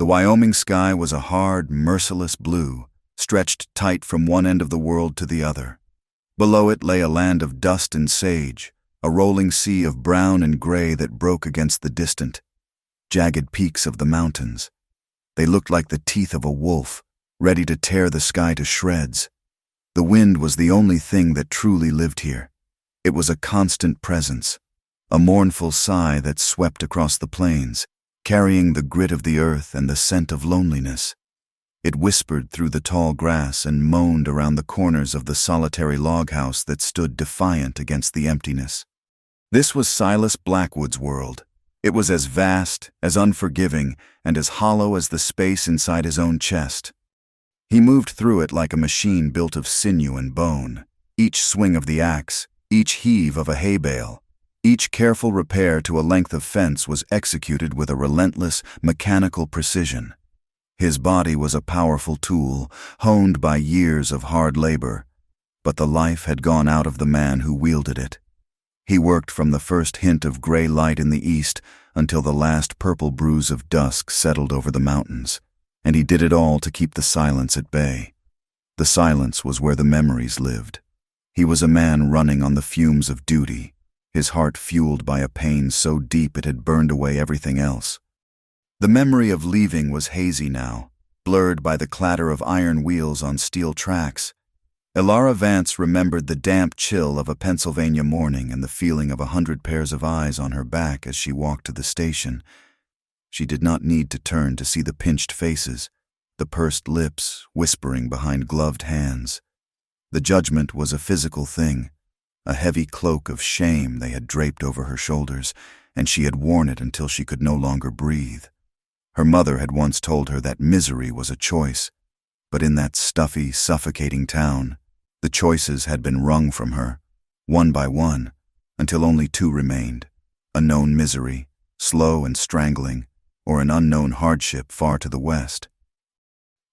The Wyoming sky was a hard, merciless blue, stretched tight from one end of the world to the other. Below it lay a land of dust and sage, a rolling sea of brown and gray that broke against the distant, jagged peaks of the mountains. They looked like the teeth of a wolf, ready to tear the sky to shreds. The wind was the only thing that truly lived here. It was a constant presence, a mournful sigh that swept across the plains, carrying the grit of the earth and the scent of loneliness. It whispered through the tall grass and moaned around the corners of the solitary log house that stood defiant against the emptiness. This was Silas Blackwood's world. It was as vast, as unforgiving, and as hollow as the space inside his own chest. He moved through it like a machine built of sinew and bone. Each swing of the axe, each heave of a hay bale, each careful repair to a length of fence was executed with a relentless, mechanical precision. His body was a powerful tool, honed by years of hard labor, but the life had gone out of the man who wielded it. He worked from the first hint of gray light in the east until the last purple bruise of dusk settled over the mountains, and he did it all to keep the silence at bay. The silence was where the memories lived. He was a man running on the fumes of duty, his heart fueled by a pain so deep it had burned away everything else. The memory of leaving was hazy now, blurred by the clatter of iron wheels on steel tracks. Elara Vance remembered the damp chill of a Pennsylvania morning and the feeling of 100 pairs of eyes on her back as she walked to the station. She did not need to turn to see the pinched faces, the pursed lips whispering behind gloved hands. The judgment was a physical thing, a heavy cloak of shame they had draped over her shoulders, and she had worn it until she could no longer breathe. Her mother had once told her that misery was a choice, but in that stuffy, suffocating town, the choices had been wrung from her, one by one, until only two remained: a known misery, slow and strangling, or an unknown hardship far to the west.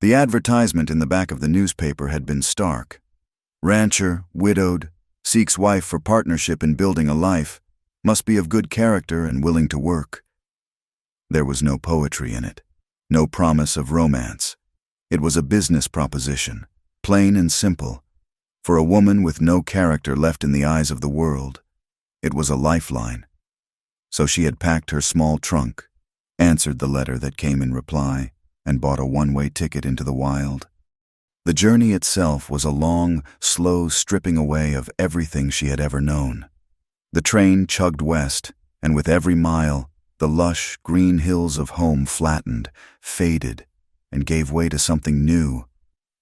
The advertisement in the back of the newspaper had been stark. Rancher, widowed, seeks wife for partnership in building a life, must be of good character and willing to work. There was no poetry in it, no promise of romance. It was a business proposition, plain and simple. For a woman with no character left in the eyes of the world, it was a lifeline. So she had packed her small trunk, answered the letter that came in reply, and bought a one-way ticket into the wild. The journey itself was a long, slow stripping away of everything she had ever known. The train chugged west, and with every mile, the lush, green hills of home flattened, faded, and gave way to something new.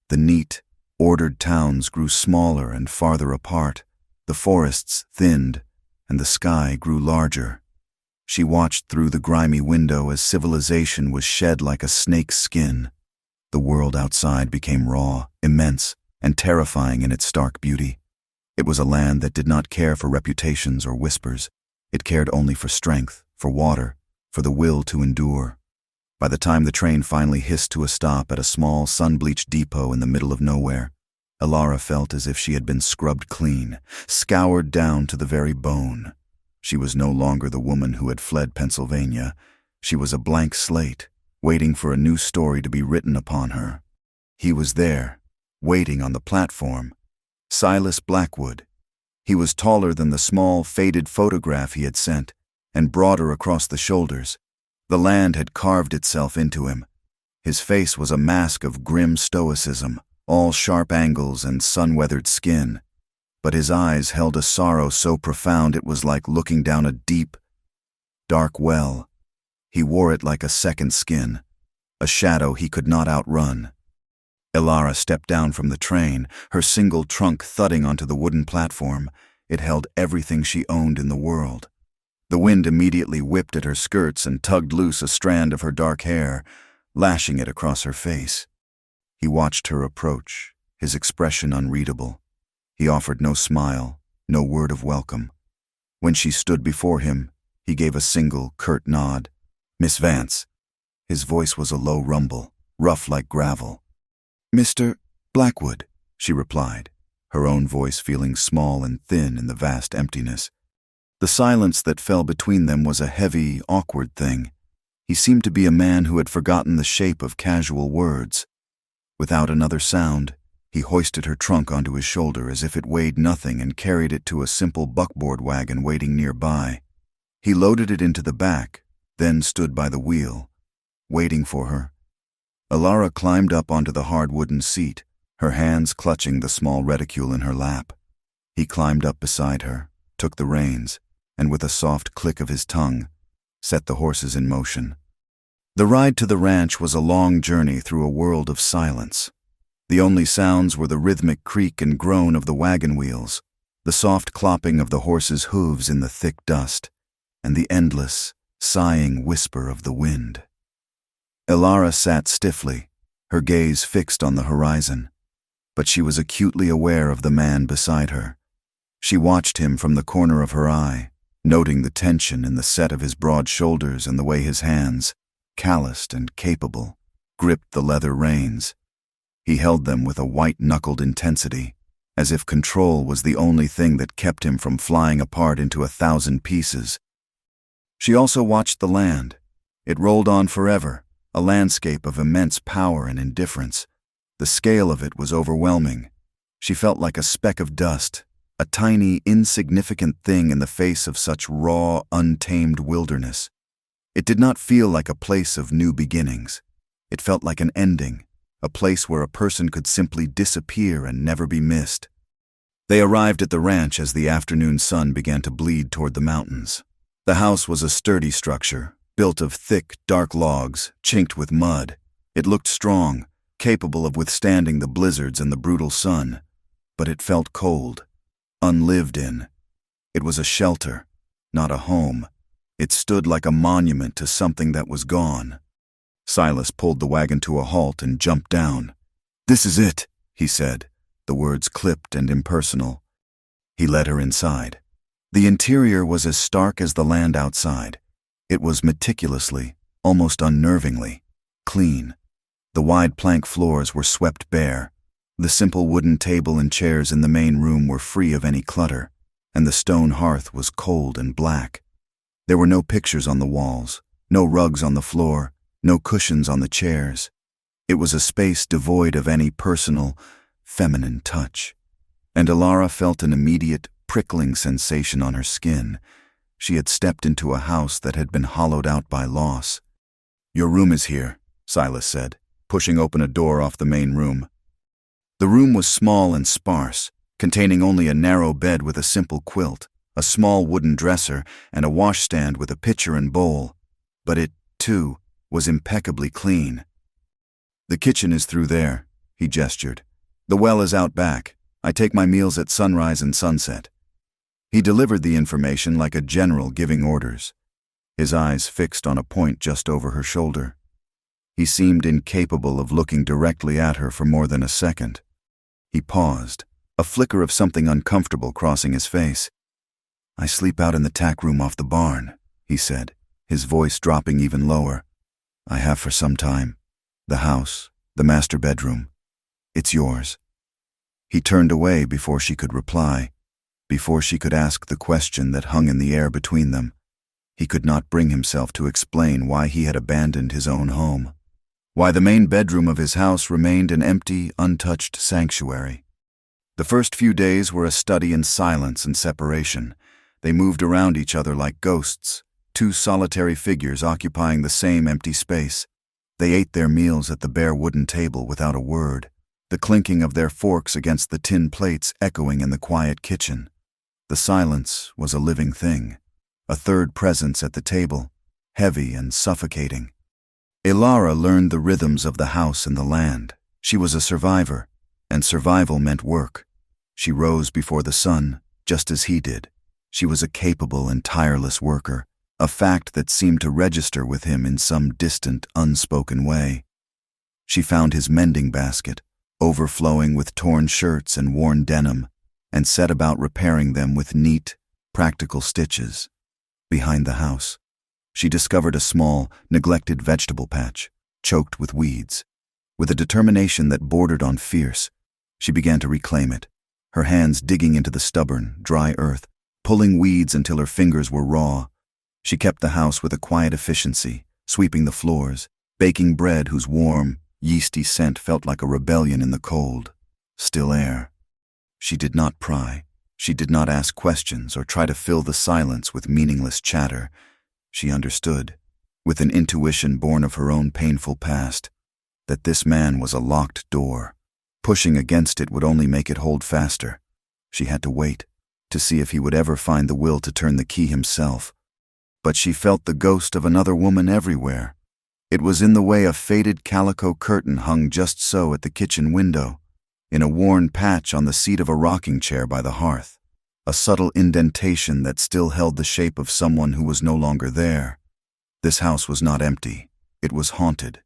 The neat, ordered towns grew smaller and farther apart, the forests thinned, and the sky grew larger. She watched through the grimy window as civilization was shed like a snake's skin. The world outside became raw, immense, and terrifying in its stark beauty. It was a land that did not care for reputations or whispers. It cared only for strength, for water, for the will to endure. By the time the train finally hissed to a stop at a small, sun-bleached depot in the middle of nowhere, Elara felt as if she had been scrubbed clean, scoured down to the very bone. She was no longer the woman who had fled Pennsylvania. She was a blank slate, waiting for a new story to be written upon her. He was there, waiting on the platform. Silas Blackwood. He was taller than the small, faded photograph he had sent, and broader across the shoulders. The land had carved itself into him. His face was a mask of grim stoicism, all sharp angles and sun-weathered skin. But his eyes held a sorrow so profound it was like looking down a deep, dark well. He wore it like a second skin, a shadow he could not outrun. Elara stepped down from the train, her single trunk thudding onto the wooden platform. It held everything she owned in the world. The wind immediately whipped at her skirts and tugged loose a strand of her dark hair, lashing it across her face. He watched her approach, his expression unreadable. He offered no smile, no word of welcome. When she stood before him, he gave a single, curt nod. "Miss Vance." His voice was a low rumble, rough like gravel. "Mr. Blackwood," she replied, her own voice feeling small and thin in the vast emptiness. The silence that fell between them was a heavy, awkward thing. He seemed to be a man who had forgotten the shape of casual words. Without another sound, he hoisted her trunk onto his shoulder as if it weighed nothing and carried it to a simple buckboard wagon waiting nearby. He loaded it into the back, then stood by the wheel, waiting for her. Alara climbed up onto the hard wooden seat, her hands clutching the small reticule in her lap. He climbed up beside her, took the reins, and with a soft click of his tongue, set the horses in motion. The ride to the ranch was a long journey through a world of silence. The only sounds were the rhythmic creak and groan of the wagon wheels, the soft clopping of the horses' hooves in the thick dust, and the endless, sighing whisper of the wind. Alara sat stiffly, her gaze fixed on the horizon, but she was acutely aware of the man beside her. She watched him from the corner of her eye, noting the tension in the set of his broad shoulders and the way his hands, calloused and capable, gripped the leather reins. He held them with a white-knuckled intensity, as if control was the only thing that kept him from flying apart into 1,000 pieces. She also watched the land. It rolled on forever, a landscape of immense power and indifference. The scale of it was overwhelming. She felt like a speck of dust, a tiny, insignificant thing in the face of such raw, untamed wilderness. It did not feel like a place of new beginnings. It felt like an ending, a place where a person could simply disappear and never be missed. They arrived at the ranch as the afternoon sun began to bleed toward the mountains. The house was a sturdy structure, built of thick, dark logs, chinked with mud. It looked strong, capable of withstanding the blizzards and the brutal sun, but it felt cold, unlived in. It was a shelter, not a home. It stood like a monument to something that was gone. Silas pulled the wagon to a halt and jumped down. "This is it," he said, the words clipped and impersonal. He led her inside. The interior was as stark as the land outside. It was meticulously, almost unnervingly, clean. The wide plank floors were swept bare. The simple wooden table and chairs in the main room were free of any clutter, and the stone hearth was cold and black. There were no pictures on the walls, no rugs on the floor, no cushions on the chairs. It was a space devoid of any personal, feminine touch. And Alara felt an immediate, prickling sensation on her skin. She had stepped into a house that had been hollowed out by loss. "Your room is here," Silas said, pushing open a door off the main room. The room was small and sparse, containing only a narrow bed with a simple quilt, a small wooden dresser, and a washstand with a pitcher and bowl. But it, too, was impeccably clean. "The kitchen is through there," he gestured. "The well is out back. I take my meals at sunrise and sunset." He delivered the information like a general giving orders, his eyes fixed on a point just over her shoulder. He seemed incapable of looking directly at her for more than a second. He paused, a flicker of something uncomfortable crossing his face. "I sleep out in the tack room off the barn," he said, his voice dropping even lower. "I have for some time. The house, the master bedroom. It's yours." He turned away before she could reply, before she could ask the question that hung in the air between them. He could not bring himself to explain why he had abandoned his own home, why the main bedroom of his house remained an empty, untouched sanctuary. The first few days were a study in silence and separation. They moved around each other like ghosts, two solitary figures occupying the same empty space. They ate their meals at the bare wooden table without a word, the clinking of their forks against the tin plates echoing in the quiet kitchen. The silence was a living thing, a third presence at the table, heavy and suffocating. Alara learned the rhythms of the house and the land. She was a survivor, and survival meant work. She rose before the sun, just as he did. She was a capable and tireless worker, a fact that seemed to register with him in some distant, unspoken way. She found his mending basket, overflowing with torn shirts and worn denim, and set about repairing them with neat, practical stitches. Behind the house, she discovered a small, neglected vegetable patch, choked with weeds. With a determination that bordered on fierce, she began to reclaim it, her hands digging into the stubborn, dry earth, pulling weeds until her fingers were raw. She kept the house with a quiet efficiency, sweeping the floors, baking bread whose warm, yeasty scent felt like a rebellion in the cold, still air. She did not pry. She did not ask questions or try to fill the silence with meaningless chatter. She understood, with an intuition born of her own painful past, that this man was a locked door. Pushing against it would only make it hold faster. She had to wait, to see if he would ever find the will to turn the key himself. But she felt the ghost of another woman everywhere. It was in the way a faded calico curtain hung just so at the kitchen window, in a worn patch on the seat of a rocking chair by the hearth, a subtle indentation that still held the shape of someone who was no longer there. This house was not empty. It was haunted.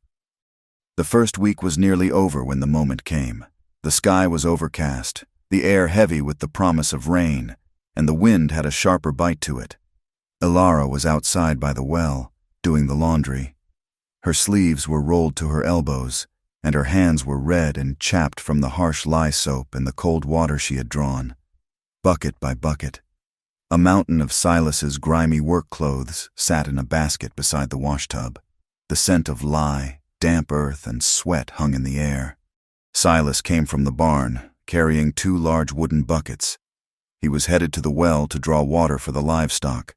The first week was nearly over when the moment came. The sky was overcast, the air heavy with the promise of rain, and the wind had a sharper bite to it. Ilara was outside by the well, doing the laundry. Her sleeves were rolled to her elbows, and her hands were red and chapped from the harsh lye soap and the cold water she had drawn. Bucket by bucket, a mountain of Silas's grimy work clothes sat in a basket beside the washtub. The scent of lye, damp earth, and sweat hung in the air. Silas came from the barn, carrying 2 large wooden buckets. He was headed to the well to draw water for the livestock.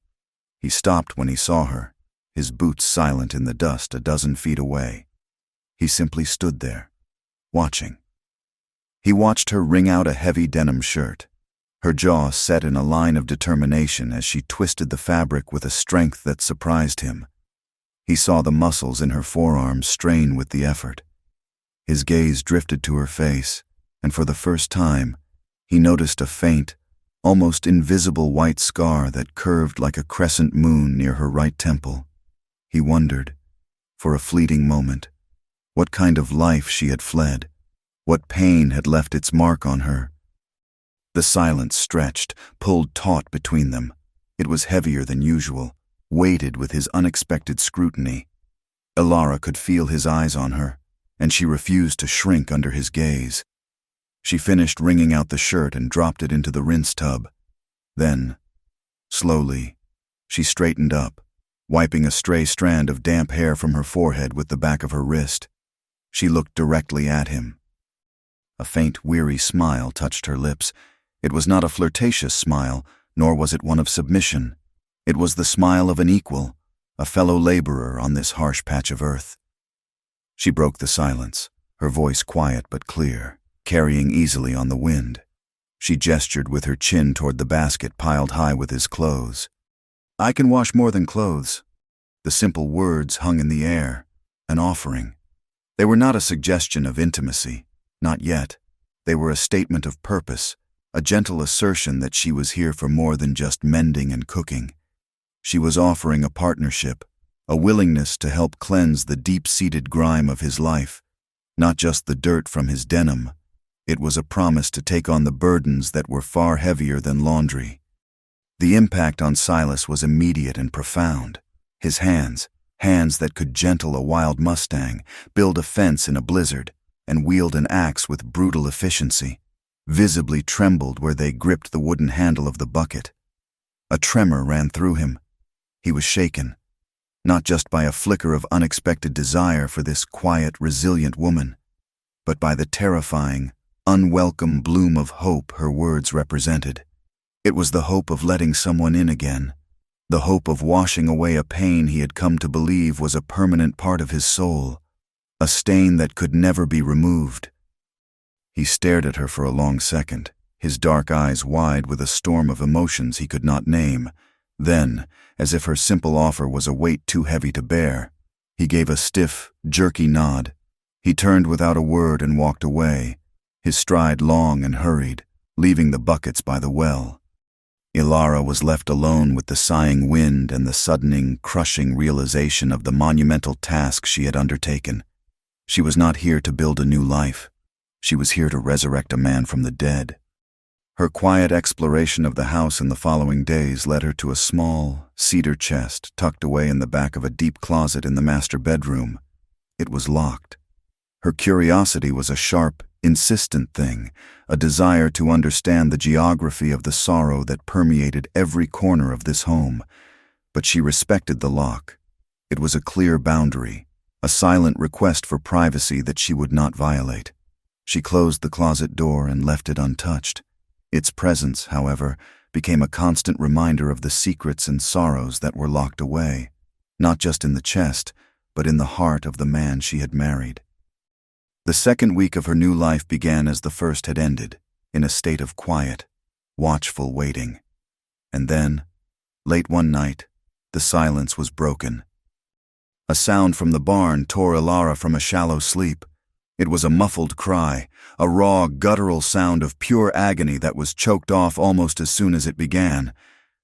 He stopped when he saw her, his boots silent in the dust a dozen feet away. He simply stood there, watching. He watched her wring out a heavy denim shirt, her jaw set in a line of determination as she twisted the fabric with a strength that surprised him. He saw the muscles in her forearms strain with the effort. His gaze drifted to her face, and for the first time, he noticed a faint, almost invisible white scar that curved like a crescent moon near her right temple. He wondered, for a fleeting moment, what kind of life she had fled, what pain had left its mark on her. The silence stretched, pulled taut between them. It was heavier than usual, weighted with his unexpected scrutiny. Ilara could feel his eyes on her, and she refused to shrink under his gaze. She finished wringing out the shirt and dropped it into the rinse tub. Then, slowly, she straightened up, wiping a stray strand of damp hair from her forehead with the back of her wrist. She looked directly at him. A faint, weary smile touched her lips. It was not a flirtatious smile, nor was it one of submission. It was the smile of an equal, a fellow laborer on this harsh patch of earth. She broke the silence, her voice quiet but clear, carrying easily on the wind. She gestured with her chin toward the basket piled high with his clothes. "I can wash more than clothes." The simple words hung in the air, an offering. They were not a suggestion of intimacy, not yet. They were a statement of purpose, a gentle assertion that she was here for more than just mending and cooking. She was offering a partnership, a willingness to help cleanse the deep-seated grime of his life, not just the dirt from his denim. It was a promise to take on the burdens that were far heavier than laundry. The impact on Silas was immediate and profound. His hands that could gentle a wild mustang, build a fence in a blizzard, and wield an axe with brutal efficiency, visibly trembled where they gripped the wooden handle of the bucket. A tremor ran through him. He was shaken, not just by a flicker of unexpected desire for this quiet, resilient woman, but by the terrifying, unwelcome bloom of hope her words represented. It was the hope of letting someone in again, the hope of washing away a pain he had come to believe was a permanent part of his soul, a stain that could never be removed. He stared at her for a long second, his dark eyes wide with a storm of emotions he could not name. Then, as if her simple offer was a weight too heavy to bear, he gave a stiff, jerky nod. He turned without a word and walked away, his stride long and hurried, leaving the buckets by the well. Ilara was left alone with the sighing wind and the suddening, crushing realization of the monumental task she had undertaken. She was not here to build a new life. She was here to resurrect a man from the dead. Her quiet exploration of the house in the following days led her to a small, cedar chest tucked away in the back of a deep closet in the master bedroom. It was locked. Her curiosity was a sharp, insistent thing, a desire to understand the geography of the sorrow that permeated every corner of this home. But she respected the lock. It was a clear boundary, a silent request for privacy that she would not violate. She closed the closet door and left it untouched. Its presence, however, became a constant reminder of the secrets and sorrows that were locked away, not just in the chest, but in the heart of the man she had married. The second week of her new life began as the first had ended, in a state of quiet, watchful waiting. And then, late one night, the silence was broken. A sound from the barn tore Ilara from a shallow sleep. It was a muffled cry, a raw, guttural sound of pure agony that was choked off almost as soon as it began.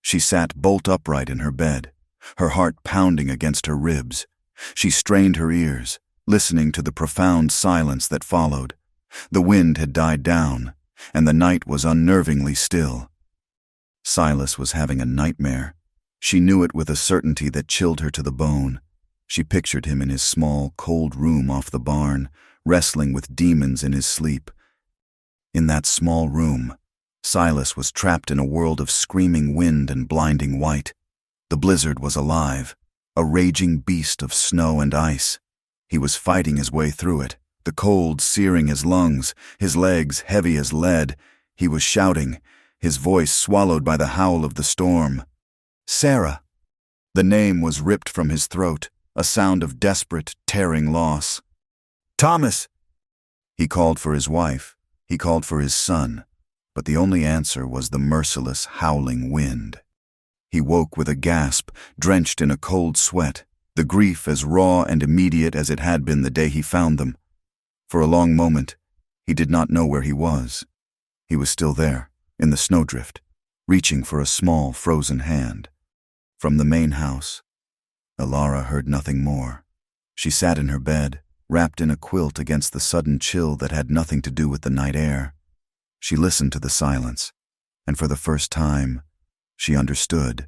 She sat bolt upright in her bed, her heart pounding against her ribs. She strained her ears, listening to the profound silence that followed. The wind had died down, and the night was unnervingly still. Silas was having a nightmare. She knew it with a certainty that chilled her to the bone. She pictured him in his small, cold room off the barn, wrestling with demons in his sleep. In that small room, Silas was trapped in a world of screaming wind and blinding white. The blizzard was alive, a raging beast of snow and ice. He was fighting his way through it, the cold searing his lungs, his legs heavy as lead. He was shouting, his voice swallowed by the howl of the storm. "Sarah!" The name was ripped from his throat, a sound of desperate, tearing loss. "Thomas!" He called for his wife, he called for his son, but the only answer was the merciless, howling wind. He woke with a gasp, drenched in a cold sweat, the grief as raw and immediate as it had been the day he found them. For a long moment, he did not know where he was. He was still there, in the snowdrift, reaching for a small, frozen hand. From the main house, Ilara heard nothing more. She sat in her bed, wrapped in a quilt against the sudden chill that had nothing to do with the night air. She listened to the silence, and for the first time, she understood.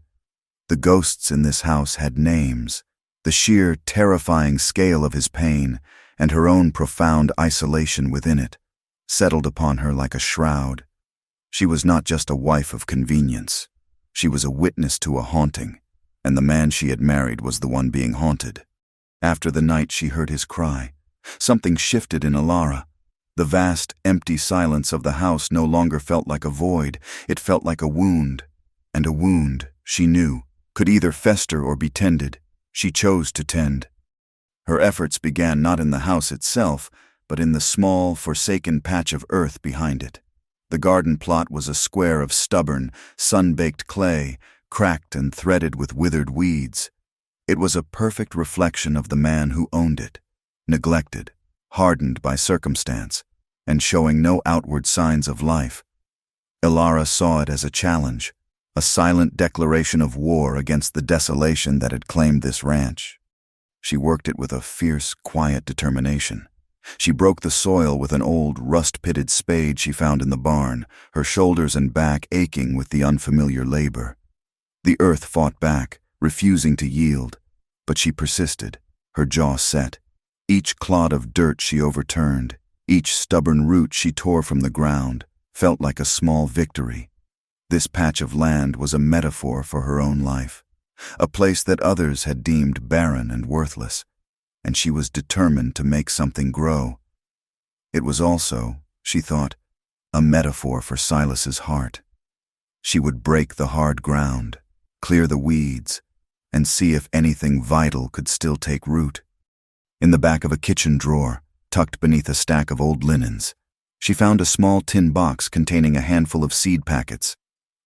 The ghosts in this house had names. The sheer, terrifying scale of his pain, and her own profound isolation within it, settled upon her like a shroud. She was not just a wife of convenience. She was a witness to a haunting, and the man she had married was the one being haunted. After the night she heard his cry, something shifted in Ilara. The vast, empty silence of the house no longer felt like a void. It felt like a wound. And a wound, she knew, could either fester or be tended. She chose to tend. Her efforts began not in the house itself, but in the small, forsaken patch of earth behind it. The garden plot was a square of stubborn, sun-baked clay, cracked and threaded with withered weeds. It was a perfect reflection of the man who owned it, neglected, hardened by circumstance, and showing no outward signs of life. Ilara saw it as a challenge, a silent declaration of war against the desolation that had claimed this ranch. She worked it with a fierce, quiet determination. She broke the soil with an old, rust-pitted spade she found in the barn, her shoulders and back aching with the unfamiliar labor. The earth fought back, refusing to yield, but she persisted, her jaw set. Each clod of dirt she overturned, each stubborn root she tore from the ground, felt like a small victory. This patch of land was a metaphor for her own life, a place that others had deemed barren and worthless, and she was determined to make something grow. It was also, she thought, a metaphor for Silas's heart. She would break the hard ground, clear the weeds, and see if anything vital could still take root. In the back of a kitchen drawer, tucked beneath a stack of old linens, she found a small tin box containing a handful of seed packets.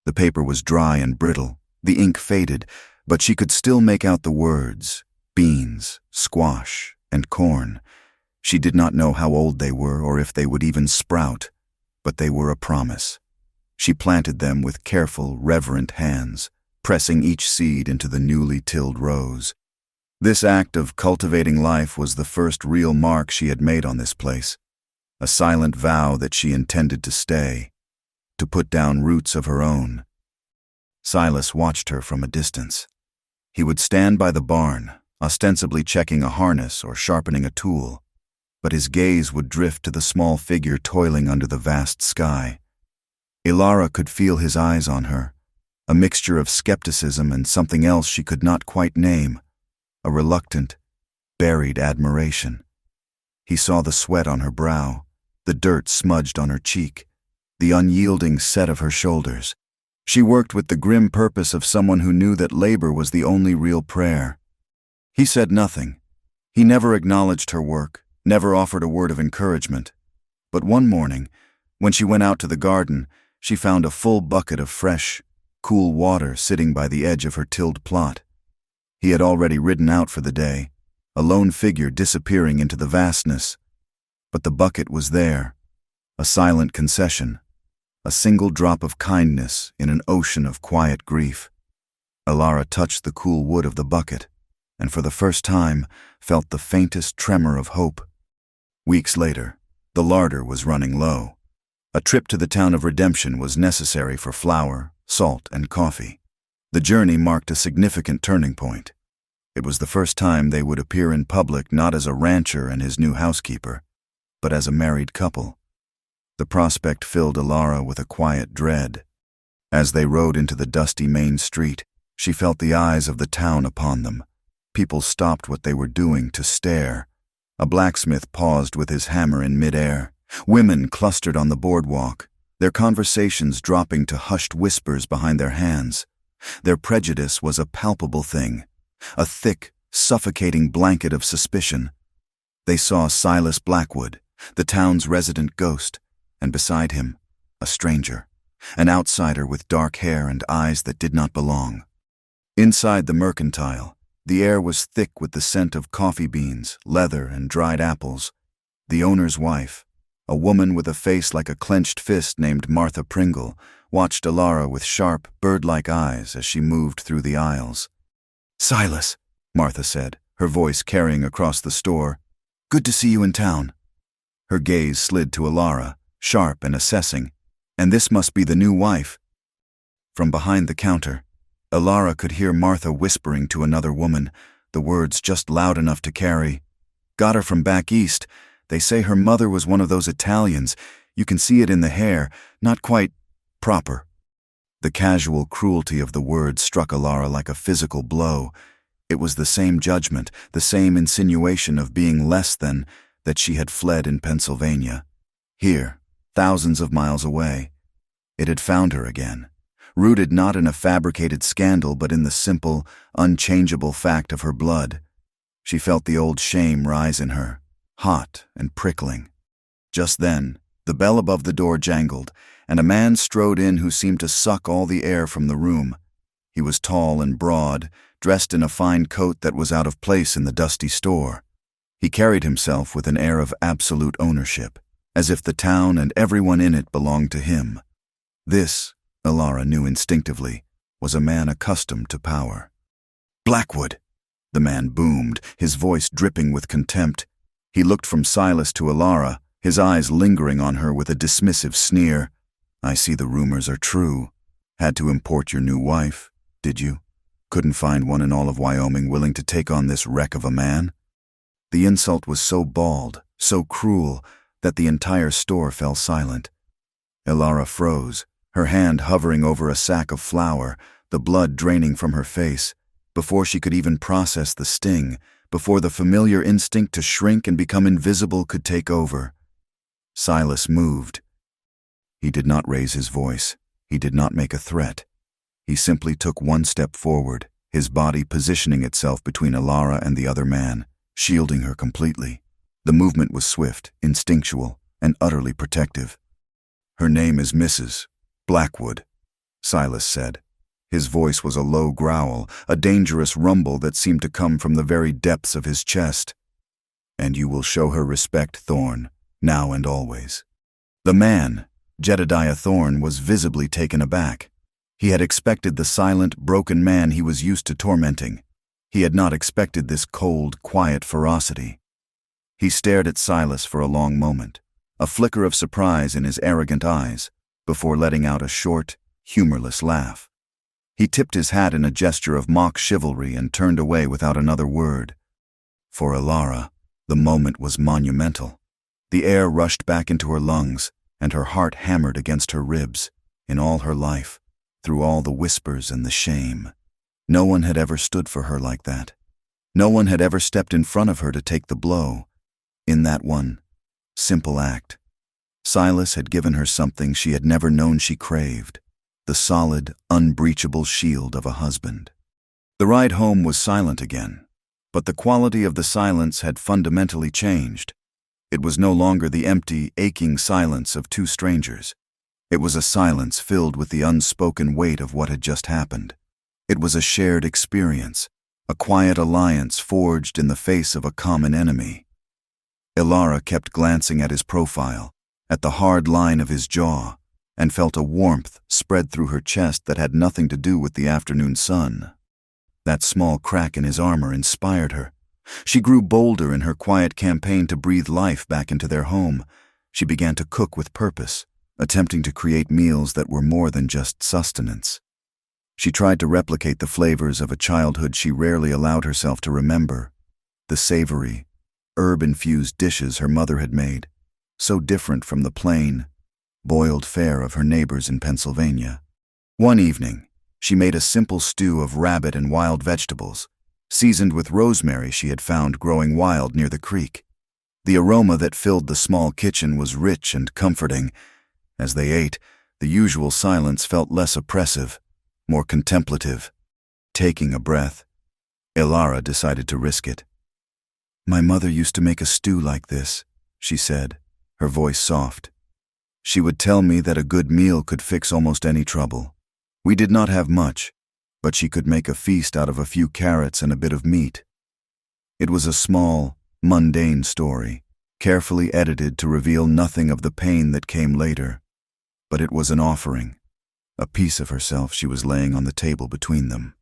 The paper was dry and brittle, the ink faded, but she could still make out the words, beans, squash, and corn. She did not know how old they were or if they would even sprout, but they were a promise. She planted them with careful, reverent hands, pressing each seed into the newly tilled rows. This act of cultivating life was the first real mark she had made on this place, a silent vow that she intended to stay, to put down roots of her own. Silas watched her from a distance. He would stand by the barn, ostensibly checking a harness or sharpening a tool, but his gaze would drift to the small figure toiling under the vast sky. Ilara could feel his eyes on her, a mixture of skepticism and something else she could not quite name, a reluctant, buried admiration. He saw the sweat on her brow, the dirt smudged on her cheek, the unyielding set of her shoulders. She worked with the grim purpose of someone who knew that labor was the only real prayer. He said nothing. He never acknowledged her work, never offered a word of encouragement. But one morning, when she went out to the garden, she found a full bucket of fresh, cool water sitting by the edge of her tilled plot. He had already ridden out for the day, a lone figure disappearing into the vastness. But the bucket was there, a silent concession, a single drop of kindness in an ocean of quiet grief. Alara touched the cool wood of the bucket, and for the first time felt the faintest tremor of hope. Weeks later, the larder was running low. A trip to the town of Redemption was necessary for flour, salt, and coffee. The journey marked a significant turning point. It was the first time they would appear in public not as a rancher and his new housekeeper, but as a married couple. The prospect filled Alara with a quiet dread. As they rode into the dusty main street, she felt the eyes of the town upon them. People stopped what they were doing to stare. A blacksmith paused with his hammer in midair. Women clustered on the boardwalk, their conversations dropping to hushed whispers behind their hands. Their prejudice was a palpable thing, a thick, suffocating blanket of suspicion. They saw Silas Blackwood, the town's resident ghost, and beside him, a stranger, an outsider with dark hair and eyes that did not belong. Inside the mercantile, the air was thick with the scent of coffee beans, leather, and dried apples. The owner's wife, a woman with a face like a clenched fist named Martha Pringle, watched Alara with sharp, bird-like eyes as she moved through the aisles. "Silas," Martha said, her voice carrying across the store. "Good to see you in town." Her gaze slid to Alara, sharp and assessing. "And this must be the new wife." From behind the counter, Alara could hear Martha whispering to another woman, the words just loud enough to carry. "Got her from back east. They say her mother was one of those Italians. You can see it in the hair, not quite proper." The casual cruelty of the words struck Alara like a physical blow. It was the same judgment, the same insinuation of being less than, that she had fled in Pennsylvania. Here, thousands of miles away, it had found her again, rooted not in a fabricated scandal but in the simple, unchangeable fact of her blood. She felt the old shame rise in her, hot and prickling. Just then, the bell above the door jangled, and a man strode in who seemed to suck all the air from the room. He was tall and broad, dressed in a fine coat that was out of place in the dusty store. He carried himself with an air of absolute ownership, as if the town and everyone in it belonged to him. This, Alara knew instinctively, was a man accustomed to power. "Blackwood!" the man boomed, his voice dripping with contempt. He looked from Silas to Alara, his eyes lingering on her with a dismissive sneer. "I see the rumors are true. Had to import your new wife, did you? Couldn't find one in all of Wyoming willing to take on this wreck of a man?" The insult was so bald, so cruel, that the entire store fell silent. Alara froze, her hand hovering over a sack of flour, the blood draining from her face. Before she could even process the sting, before the familiar instinct to shrink and become invisible could take over. Silas moved. He did not raise his voice. He did not make a threat. He simply took one step forward, his body positioning itself between Alara and the other man, shielding her completely. The movement was swift, instinctual, and utterly protective. "Her name is Mrs. Blackwood," Silas said. His voice was a low growl, a dangerous rumble that seemed to come from the very depths of his chest. "And you will show her respect, Thorne, now and always." The man, Jedediah Thorne, was visibly taken aback. He had expected the silent, broken man he was used to tormenting. He had not expected this cold, quiet ferocity. He stared at Silas for a long moment, a flicker of surprise in his arrogant eyes, before letting out a short, humorless laugh. He tipped his hat in a gesture of mock chivalry and turned away without another word. For Alara, the moment was monumental. The air rushed back into her lungs, and her heart hammered against her ribs. In all her life, through all the whispers and the shame, no one had ever stood for her like that. No one had ever stepped in front of her to take the blow. In that one simple act, Silas had given her something she had never known she craved, the solid, unbreachable shield of a husband. The ride home was silent again, but the quality of the silence had fundamentally changed. It was no longer the empty, aching silence of two strangers. It was a silence filled with the unspoken weight of what had just happened. It was a shared experience, a quiet alliance forged in the face of a common enemy. Ilara kept glancing at his profile, at the hard line of his jaw, and felt a warmth spread through her chest that had nothing to do with the afternoon sun. That small crack in his armor inspired her. She grew bolder in her quiet campaign to breathe life back into their home. She began to cook with purpose, attempting to create meals that were more than just sustenance. She tried to replicate the flavors of a childhood she rarely allowed herself to remember, the savory, herb-infused dishes her mother had made, so different from the plain, boiled fare of her neighbors in Pennsylvania. One evening, she made a simple stew of rabbit and wild vegetables, seasoned with rosemary she had found growing wild near the creek. The aroma that filled the small kitchen was rich and comforting. As they ate, the usual silence felt less oppressive, more contemplative. Taking a breath, Ilara decided to risk it. "My mother used to make a stew like this," she said, her voice soft. "She would tell me that a good meal could fix almost any trouble. We did not have much, but she could make a feast out of a few carrots and a bit of meat." It was a small, mundane story, carefully edited to reveal nothing of the pain that came later. But it was an offering, a piece of herself she was laying on the table between them.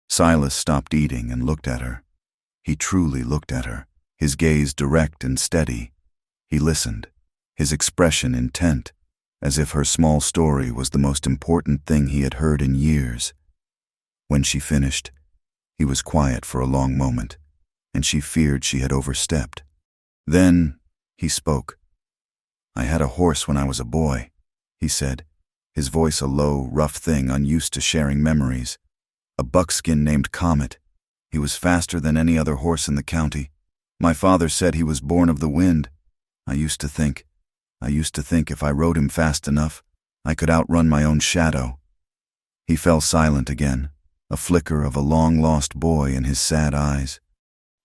Silas stopped eating and looked at her. He truly looked at her, his gaze direct and steady. He listened, his expression intent, as if her small story was the most important thing he had heard in years. When she finished, he was quiet for a long moment, and she feared she had overstepped. Then he spoke. "I had a horse when I was a boy," he said, his voice a low, rough thing unused to sharing memories. "A buckskin named Comet. He was faster than any other horse in the county. My father said he was born of the wind. I used to think if I rode him fast enough, I could outrun my own shadow." He fell silent again, a flicker of a long-lost boy in his sad eyes.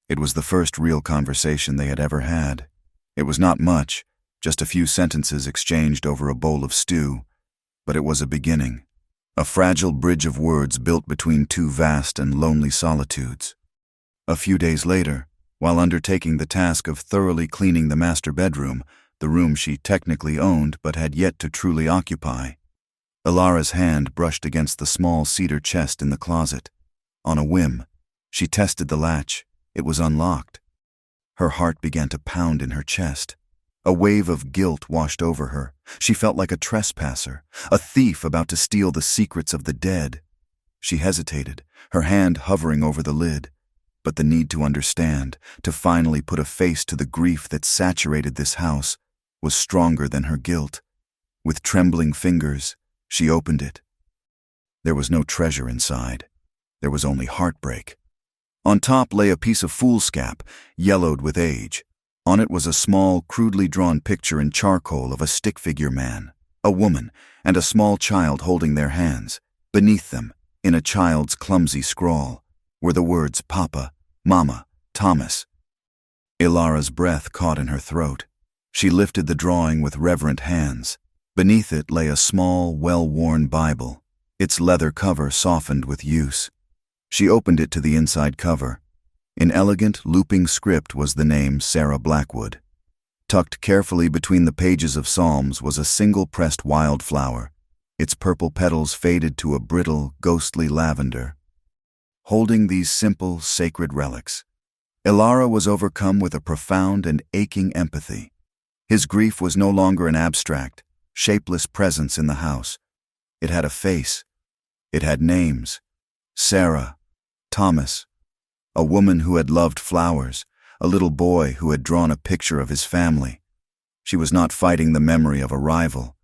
It was the first real conversation they had ever had. It was not much, just a few sentences exchanged over a bowl of stew, but it was a beginning, a fragile bridge of words built between two vast and lonely solitudes. A few days later, while undertaking the task of thoroughly cleaning the master bedroom, the room she technically owned but had yet to truly occupy, Ilara's hand brushed against the small cedar chest in the closet. On a whim, she tested the latch. It was unlocked. Her heart began to pound in her chest. A wave of guilt washed over her. She felt like a trespasser, a thief about to steal the secrets of the dead. She hesitated, her hand hovering over the lid. But the need to understand, to finally put a face to the grief that saturated this house, was stronger than her guilt. With trembling fingers, she opened it. There was no treasure inside. There was only heartbreak. On top lay a piece of foolscap, yellowed with age. On it was a small, crudely drawn picture in charcoal of a stick-figure man, a woman, and a small child holding their hands. Beneath them, in a child's clumsy scrawl, were the words Papa, Mama, Thomas. Ilara's breath caught in her throat. She lifted the drawing with reverent hands. Beneath it lay a small, well-worn Bible, its leather cover softened with use. She opened it to the inside cover. In elegant, looping script was the name Sarah Blackwood. Tucked carefully between the pages of Psalms was a single-pressed wildflower, its purple petals faded to a brittle, ghostly lavender. Holding these simple, sacred relics, Ilara was overcome with a profound and aching empathy. His grief was no longer an abstract, shapeless presence in the house. It had a face. It had names. Sarah, Thomas, a woman who had loved flowers, a little boy who had drawn a picture of his family. She was not fighting the memory of a rival.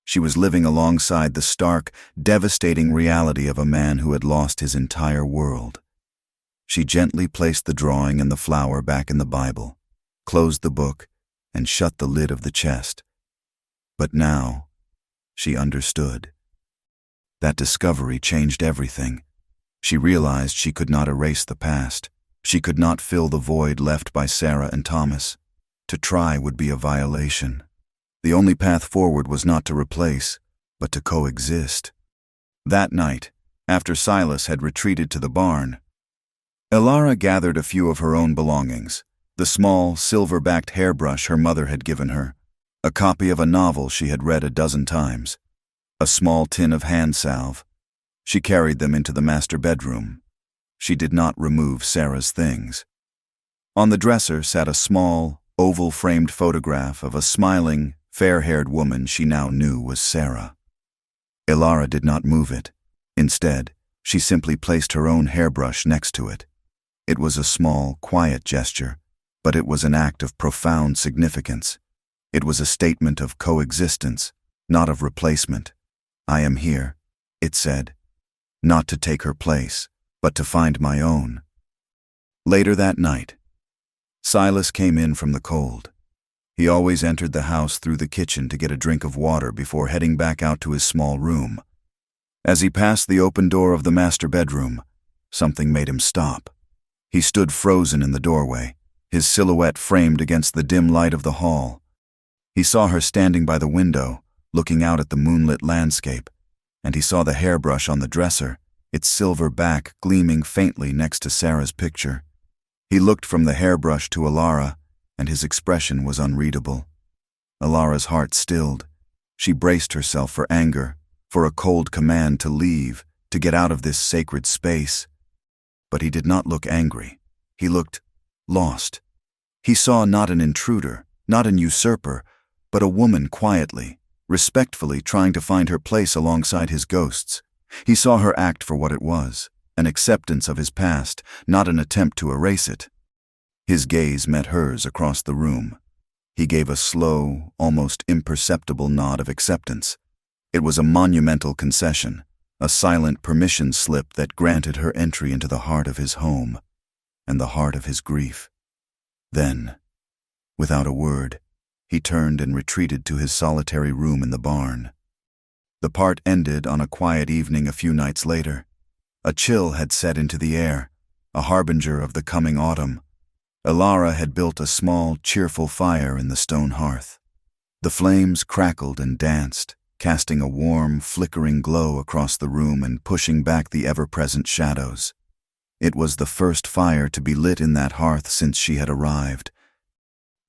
She was living alongside the stark, devastating reality of a man who had lost his entire world. She gently placed the drawing and the flower back in the Bible, closed the book, and shut the lid of the chest. But now, she understood. That discovery changed everything. She realized she could not erase the past. She could not fill the void left by Sarah and Thomas. To try would be a violation. The only path forward was not to replace, but to coexist. That night, after Silas had retreated to the barn, Elara gathered a few of her own belongings, the small, silver-backed hairbrush her mother had given her, a copy of a novel she had read a dozen times, a small tin of hand salve. She carried them into the master bedroom. She did not remove Sarah's things. On the dresser sat a small, oval-framed photograph of a smiling, fair-haired woman she now knew was Sarah. Elara did not move it. Instead, she simply placed her own hairbrush next to it. It was a small, quiet gesture, but it was an act of profound significance. It was a statement of coexistence, not of replacement. "I am here," it said, "not to take her place, but to find my own." Later that night, Silas came in from the cold. He always entered the house through the kitchen to get a drink of water before heading back out to his small room. As he passed the open door of the master bedroom, something made him stop. He stood frozen in the doorway, his silhouette framed against the dim light of the hall. He saw her standing by the window, looking out at the moonlit landscape, and he saw the hairbrush on the dresser, its silver back gleaming faintly next to Sarah's picture. He looked from the hairbrush to Elara, and his expression was unreadable. Alara's heart stilled. She braced herself for anger, for a cold command to leave, to get out of this sacred space. But he did not look angry. He looked lost. He saw not an intruder, not an usurper, but a woman quietly, respectfully trying to find her place alongside his ghosts. He saw her act for what it was, an acceptance of his past, not an attempt to erase it. His gaze met hers across the room. He gave a slow, almost imperceptible nod of acceptance. It was a monumental concession, a silent permission slip that granted her entry into the heart of his home, and the heart of his grief. Then, without a word, he turned and retreated to his solitary room in the barn. The part ended on a quiet evening a few nights later. A chill had set into the air, a harbinger of the coming autumn. Elara had built a small, cheerful fire in the stone hearth. The flames crackled and danced, casting a warm, flickering glow across the room and pushing back the ever-present shadows. It was the first fire to be lit in that hearth since she had arrived.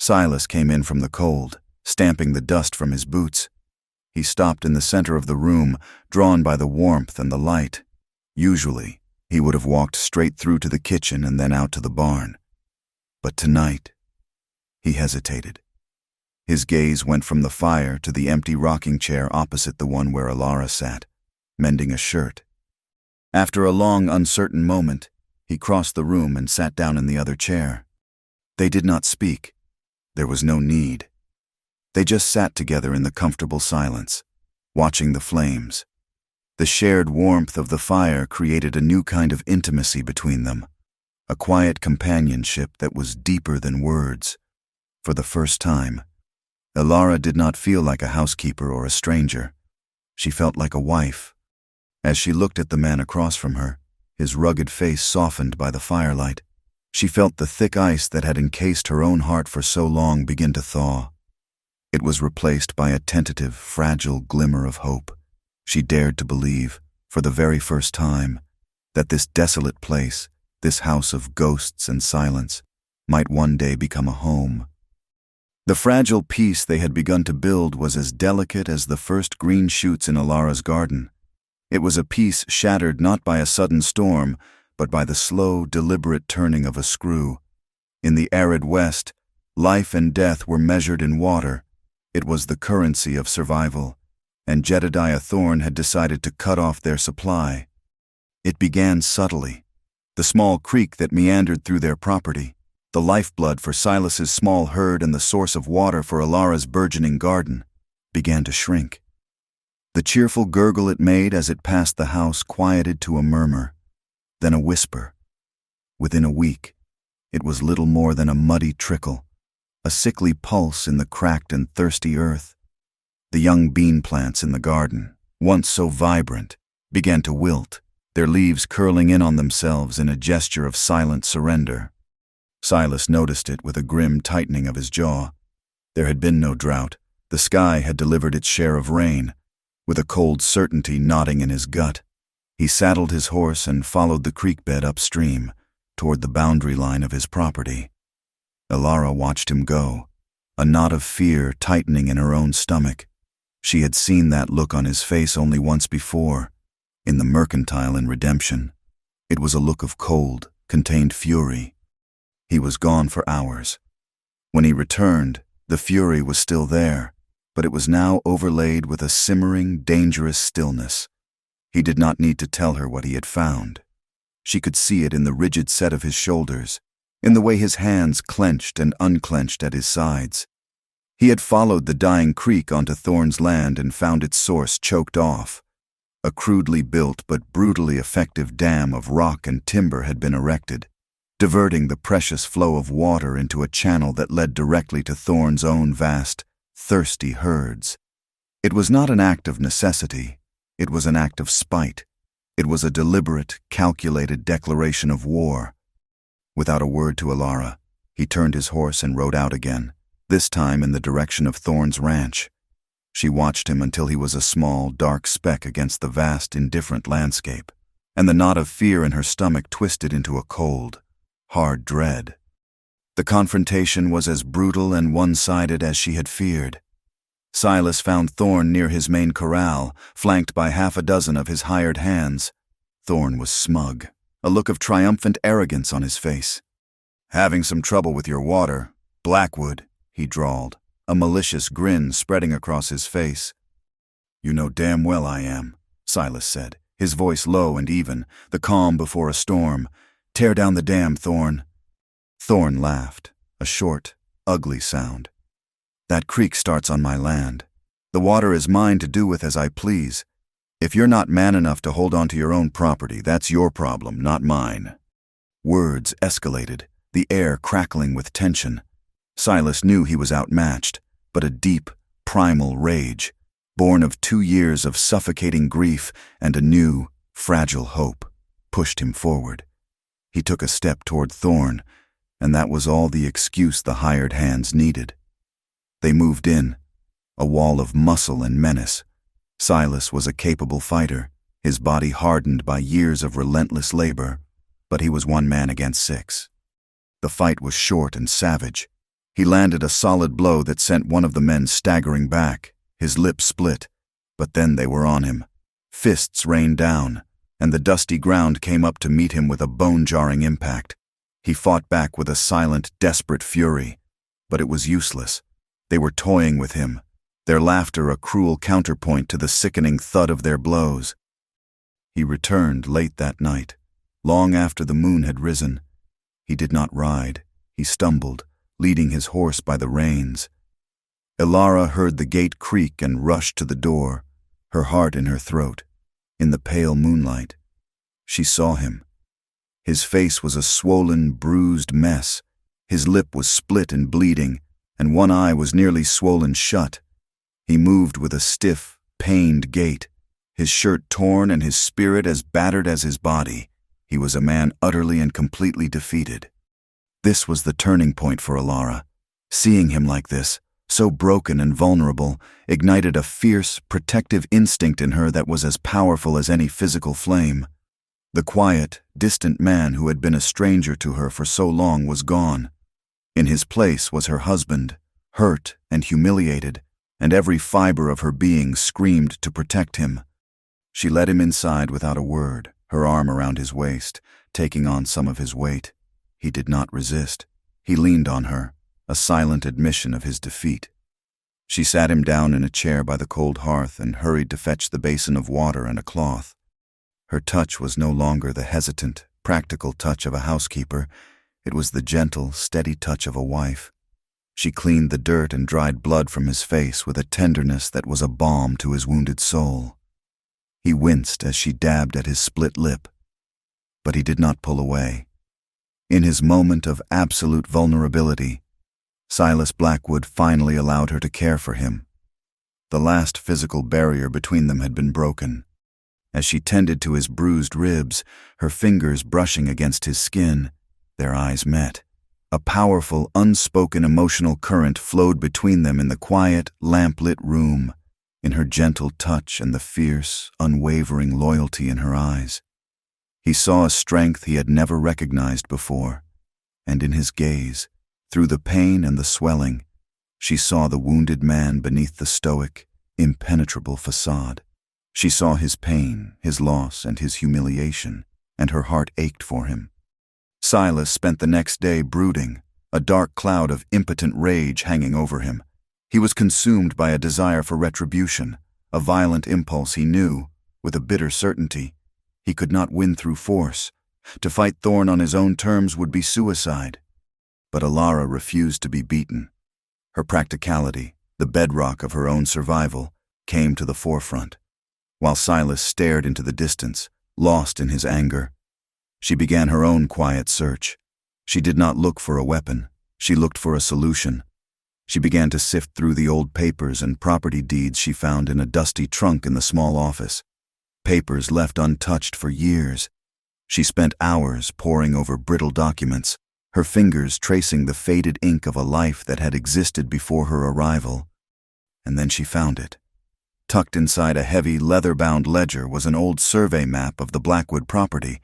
Silas came in from the cold, stamping the dust from his boots. He stopped in the center of the room, drawn by the warmth and the light. Usually, he would have walked straight through to the kitchen and then out to the barn. But tonight, he hesitated. His gaze went from the fire to the empty rocking chair opposite the one where Elara sat, mending a shirt. After a long, uncertain moment, he crossed the room and sat down in the other chair. They did not speak. There was no need. They just sat together in the comfortable silence, watching the flames. The shared warmth of the fire created a new kind of intimacy between them, a quiet companionship that was deeper than words. For the first time, Elara did not feel like a housekeeper or a stranger. She felt like a wife. As she looked at the man across from her, his rugged face softened by the firelight, she felt the thick ice that had encased her own heart for so long begin to thaw. It was replaced by a tentative, fragile glimmer of hope. She dared to believe, for the very first time, that this desolate place, this house of ghosts and silence, might one day become a home. The fragile peace they had begun to build was as delicate as the first green shoots in Elara's garden. It was a peace shattered not by a sudden storm, but by the slow, deliberate turning of a screw. In the arid West, life and death were measured in water. It was the currency of survival, and Jedediah Thorne had decided to cut off their supply. It began subtly. The small creek that meandered through their property, the lifeblood for Silas's small herd and the source of water for Elara's burgeoning garden, began to shrink. The cheerful gurgle it made as it passed the house quieted to a murmur, then a whisper. Within a week, it was little more than a muddy trickle, a sickly pulse in the cracked and thirsty earth. The young bean plants in the garden, once so vibrant, began to wilt, their leaves curling in on themselves in a gesture of silent surrender. Silas noticed it with a grim tightening of his jaw. There had been no drought. The sky had delivered its share of rain, with a cold certainty gnawing in his gut. He saddled his horse and followed the creek bed upstream, toward the boundary line of his property. Elara watched him go, a knot of fear tightening in her own stomach. She had seen that look on his face only once before, in the mercantile in Redemption. It was a look of cold, contained fury. He was gone for hours. When he returned, the fury was still there, but it was now overlaid with a simmering, dangerous stillness. He did not need to tell her what he had found. She could see it in the rigid set of his shoulders, in the way his hands clenched and unclenched at his sides. He had followed the dying creek onto Thorn's land and found its source choked off. A crudely built but brutally effective dam of rock and timber had been erected, diverting the precious flow of water into a channel that led directly to Thorn's own vast, thirsty herds. It was not an act of necessity. It was an act of spite. It was a deliberate, calculated declaration of war. Without a word to Elara, he turned his horse and rode out again, this time in the direction of Thorn's ranch. She watched him until he was a small, dark speck against the vast, indifferent landscape, and the knot of fear in her stomach twisted into a cold, hard dread. The confrontation was as brutal and one-sided as she had feared. Silas found Thorn near his main corral, flanked by half a dozen of his hired hands. Thorn was smug, a look of triumphant arrogance on his face. "Having some trouble with your water, Blackwood," he drawled, a malicious grin spreading across his face. "You know damn well I am," Silas said, his voice low and even, the calm before a storm. "Tear down the dam, Thorn." Thorn laughed, a short, ugly sound. "That creek starts on my land. The water is mine to do with as I please. If you're not man enough to hold on to your own property, that's your problem, not mine." Words escalated, the air crackling with tension. Silas knew he was outmatched, but a deep, primal rage, born of 2 years of suffocating grief and a new, fragile hope, pushed him forward. He took a step toward Thorn, and that was all the excuse the hired hands needed. They moved in, a wall of muscle and menace. Silas was a capable fighter, his body hardened by years of relentless labor, but he was 1 man against 6. The fight was short and savage. He landed a solid blow that sent one of the men staggering back, his lips split, but then they were on him. Fists rained down, and the dusty ground came up to meet him with a bone-jarring impact. He fought back with a silent, desperate fury, but it was useless. They were toying with him, their laughter a cruel counterpoint to the sickening thud of their blows. He returned late that night, long after the moon had risen. He did not ride. He stumbled, leading his horse by the reins. Elara heard the gate creak and rushed to the door, her heart in her throat. In the pale moonlight, she saw him. His face was a swollen, bruised mess. His lip was split and bleeding, and one eye was nearly swollen shut. He moved with a stiff, pained gait, his shirt torn and his spirit as battered as his body. He was a man utterly and completely defeated. This was the turning point for Elara. Seeing him like this, so broken and vulnerable, ignited a fierce, protective instinct in her that was as powerful as any physical flame. The quiet, distant man who had been a stranger to her for so long was gone. In his place was her husband, hurt and humiliated, and every fiber of her being screamed to protect him. She led him inside without a word, her arm around his waist, taking on some of his weight. He did not resist. He leaned on her, a silent admission of his defeat. She sat him down in a chair by the cold hearth and hurried to fetch the basin of water and a cloth. Her touch was no longer the hesitant, practical touch of a housekeeper. It was the gentle, steady touch of a wife. She cleaned the dirt and dried blood from his face with a tenderness that was a balm to his wounded soul. He winced as she dabbed at his split lip, but he did not pull away. In his moment of absolute vulnerability, Silas Blackwood finally allowed her to care for him. The last physical barrier between them had been broken. As she tended to his bruised ribs, her fingers brushing against his skin, their eyes met. A powerful, unspoken emotional current flowed between them in the quiet, lamp-lit room, in her gentle touch and the fierce, unwavering loyalty in her eyes. He saw a strength he had never recognized before, and in his gaze, through the pain and the swelling, she saw the wounded man beneath the stoic, impenetrable facade. She saw his pain, his loss, and his humiliation, and her heart ached for him. Silas spent the next day brooding, a dark cloud of impotent rage hanging over him. He was consumed by a desire for retribution, a violent impulse he knew, with a bitter certainty, he could not win through force. To fight Thorn on his own terms would be suicide. But Alara refused to be beaten. Her practicality, the bedrock of her own survival, came to the forefront. While Silas stared into the distance, lost in his anger, she began her own quiet search. She did not look for a weapon. She looked for a solution. She began to sift through the old papers and property deeds she found in a dusty trunk in the small office. Papers left untouched for years. She spent hours poring over brittle documents, her fingers tracing the faded ink of a life that had existed before her arrival. And then she found it. Tucked inside a heavy, leather-bound ledger was an old survey map of the Blackwood property.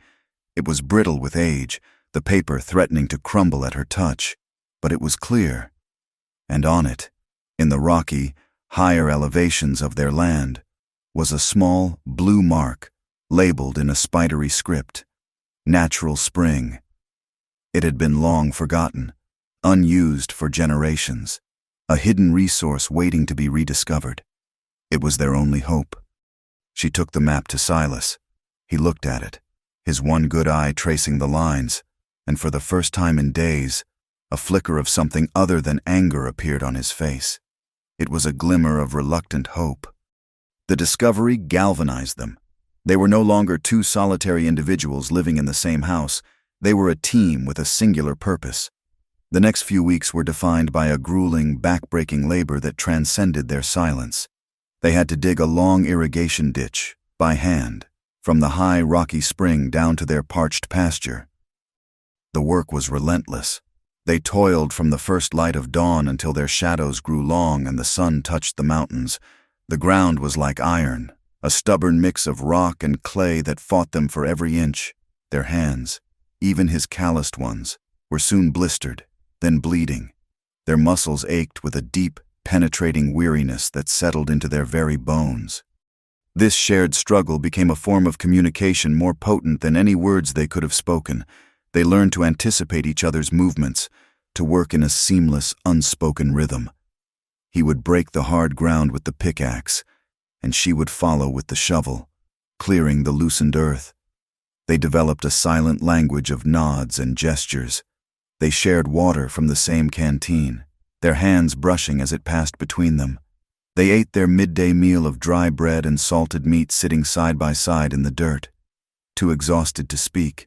It was brittle with age, the paper threatening to crumble at her touch, but it was clear. And on it, in the rocky, higher elevations of their land, was a small, blue mark, labeled in a spidery script, Natural Spring. It had been long forgotten, unused for generations, a hidden resource waiting to be rediscovered. It was their only hope. She took the map to Silas. He looked at it, his one good eye tracing the lines, and for the first time in days, a flicker of something other than anger appeared on his face. It was a glimmer of reluctant hope. The discovery galvanized them. They were no longer two solitary individuals living in the same house. They were a team with a singular purpose. The next few weeks were defined by a grueling, back-breaking labor that transcended their silence. They had to dig a long irrigation ditch, by hand, from the high, rocky spring down to their parched pasture. The work was relentless. They toiled from the first light of dawn until their shadows grew long and the sun touched the mountains. The ground was like iron, a stubborn mix of rock and clay that fought them for every inch. Their hands, even his calloused ones, were soon blistered, then bleeding. Their muscles ached with a deep, penetrating weariness that settled into their very bones. This shared struggle became a form of communication more potent than any words they could have spoken. They learned to anticipate each other's movements, to work in a seamless, unspoken rhythm. He would break the hard ground with the pickaxe, and she would follow with the shovel, clearing the loosened earth. They developed a silent language of nods and gestures. They shared water from the same canteen, their hands brushing as it passed between them. They ate their midday meal of dry bread and salted meat sitting side by side in the dirt, too exhausted to speak,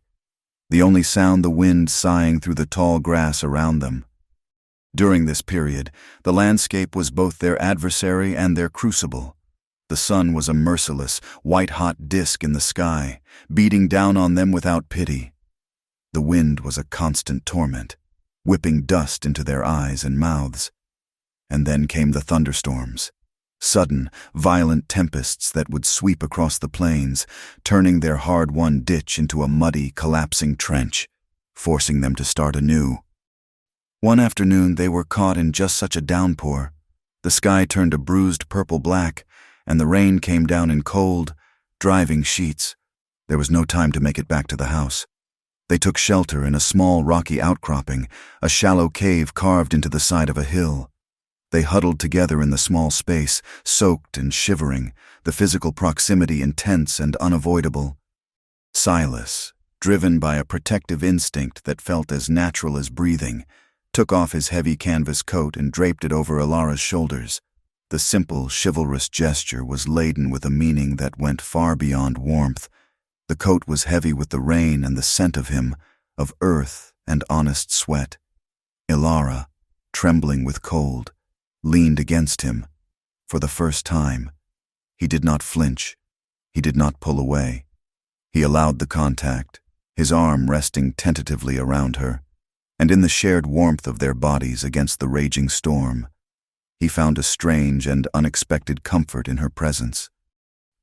the only sound the wind sighing through the tall grass around them. During this period, the landscape was both their adversary and their crucible. The sun was a merciless, white-hot disk in the sky, beating down on them without pity. The wind was a constant torment, whipping dust into their eyes and mouths. And then came the thunderstorms, sudden, violent tempests that would sweep across the plains, turning their hard-won ditch into a muddy, collapsing trench, forcing them to start anew. One afternoon they were caught in just such a downpour. The sky turned a bruised purple-black, and the rain came down in cold, driving sheets. There was no time to make it back to the house. They took shelter in a small rocky outcropping, a shallow cave carved into the side of a hill. They huddled together in the small space, soaked and shivering, the physical proximity intense and unavoidable. Silas, driven by a protective instinct that felt as natural as breathing, took off his heavy canvas coat and draped it over Alara's shoulders. The simple, chivalrous gesture was laden with a meaning that went far beyond warmth. The coat was heavy with the rain and the scent of him, of earth and honest sweat. Ilara, trembling with cold, leaned against him. For the first time, he did not flinch. He did not pull away. He allowed the contact, his arm resting tentatively around her, and in the shared warmth of their bodies against the raging storm, he found a strange and unexpected comfort in her presence.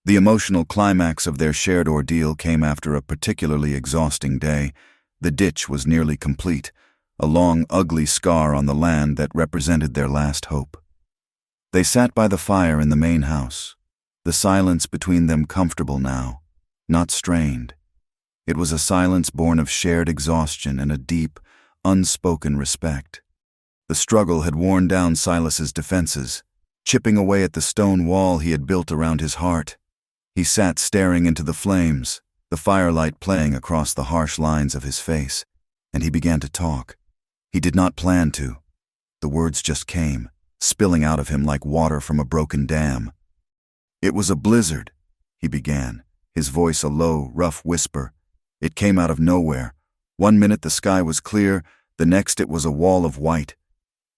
The emotional climax of their shared ordeal came after a particularly exhausting day. The ditch was nearly complete, a long, ugly scar on the land that represented their last hope. They sat by the fire in the main house, the silence between them comfortable now, not strained. It was a silence born of shared exhaustion and a deep, unspoken respect. The struggle had worn down Silas's defenses, chipping away at the stone wall he had built around his heart. He sat staring into the flames, the firelight playing across the harsh lines of his face, and he began to talk. He did not plan to. The words just came, spilling out of him like water from a broken dam. "It was a blizzard," he began, his voice a low, rough whisper. It came out of nowhere. One minute the sky was clear, the next it was a wall of white.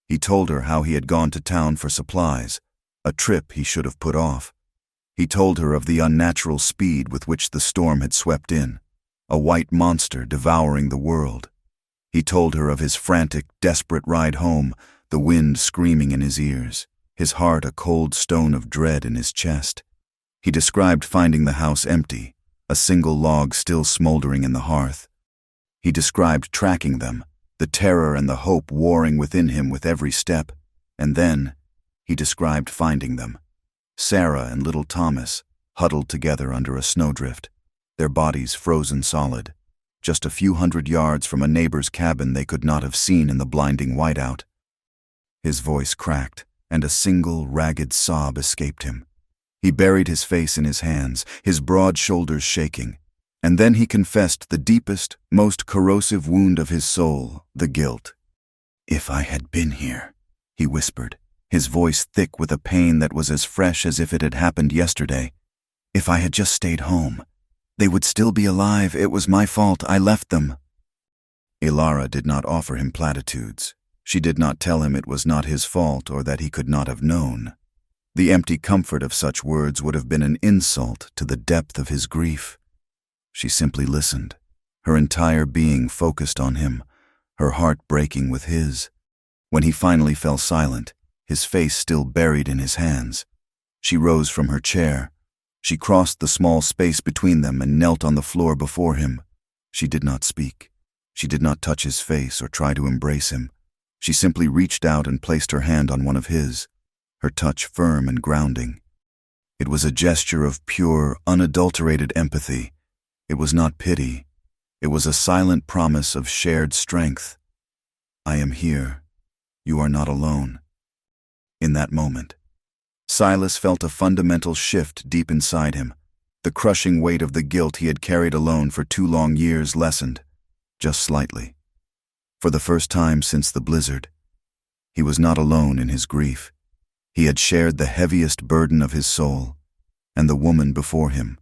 He told her how he had gone to town for supplies, a trip he should have put off. He told her of the unnatural speed with which the storm had swept in, a white monster devouring the world. He told her of his frantic, desperate ride home, the wind screaming in his ears, his heart a cold stone of dread in his chest. He described finding the house empty, a single log still smoldering in the hearth. He described tracking them, the terror and the hope warring within him with every step, and then he described finding them. Sarah and little Thomas, huddled together under a snowdrift, their bodies frozen solid, just a few hundred yards from a neighbor's cabin they could not have seen in the blinding whiteout. His voice cracked, and a single, ragged sob escaped him. He buried his face in his hands, his broad shoulders shaking, and then he confessed the deepest, most corrosive wound of his soul, the guilt. "If I had been here," he whispered, his voice thick with a pain that was as fresh as if it had happened yesterday. "If I had just stayed home, they would still be alive. It was my fault. I left them." Ilara did not offer him platitudes. She did not tell him it was not his fault or that he could not have known. The empty comfort of such words would have been an insult to the depth of his grief. She simply listened, her entire being focused on him, her heart breaking with his. When he finally fell silent, his face still buried in his hands, she rose from her chair. She crossed the small space between them and knelt on the floor before him. She did not speak. She did not touch his face or try to embrace him. She simply reached out and placed her hand on one of his, her touch firm and grounding. It was a gesture of pure, unadulterated empathy. It was not pity. It was a silent promise of shared strength. "I am here. You are not alone." In that moment, Silas felt a fundamental shift deep inside him. The crushing weight of the guilt he had carried alone for 2 long years lessened, just slightly. For the first time since the blizzard, he was not alone in his grief. He had shared the heaviest burden of his soul, and the woman before him,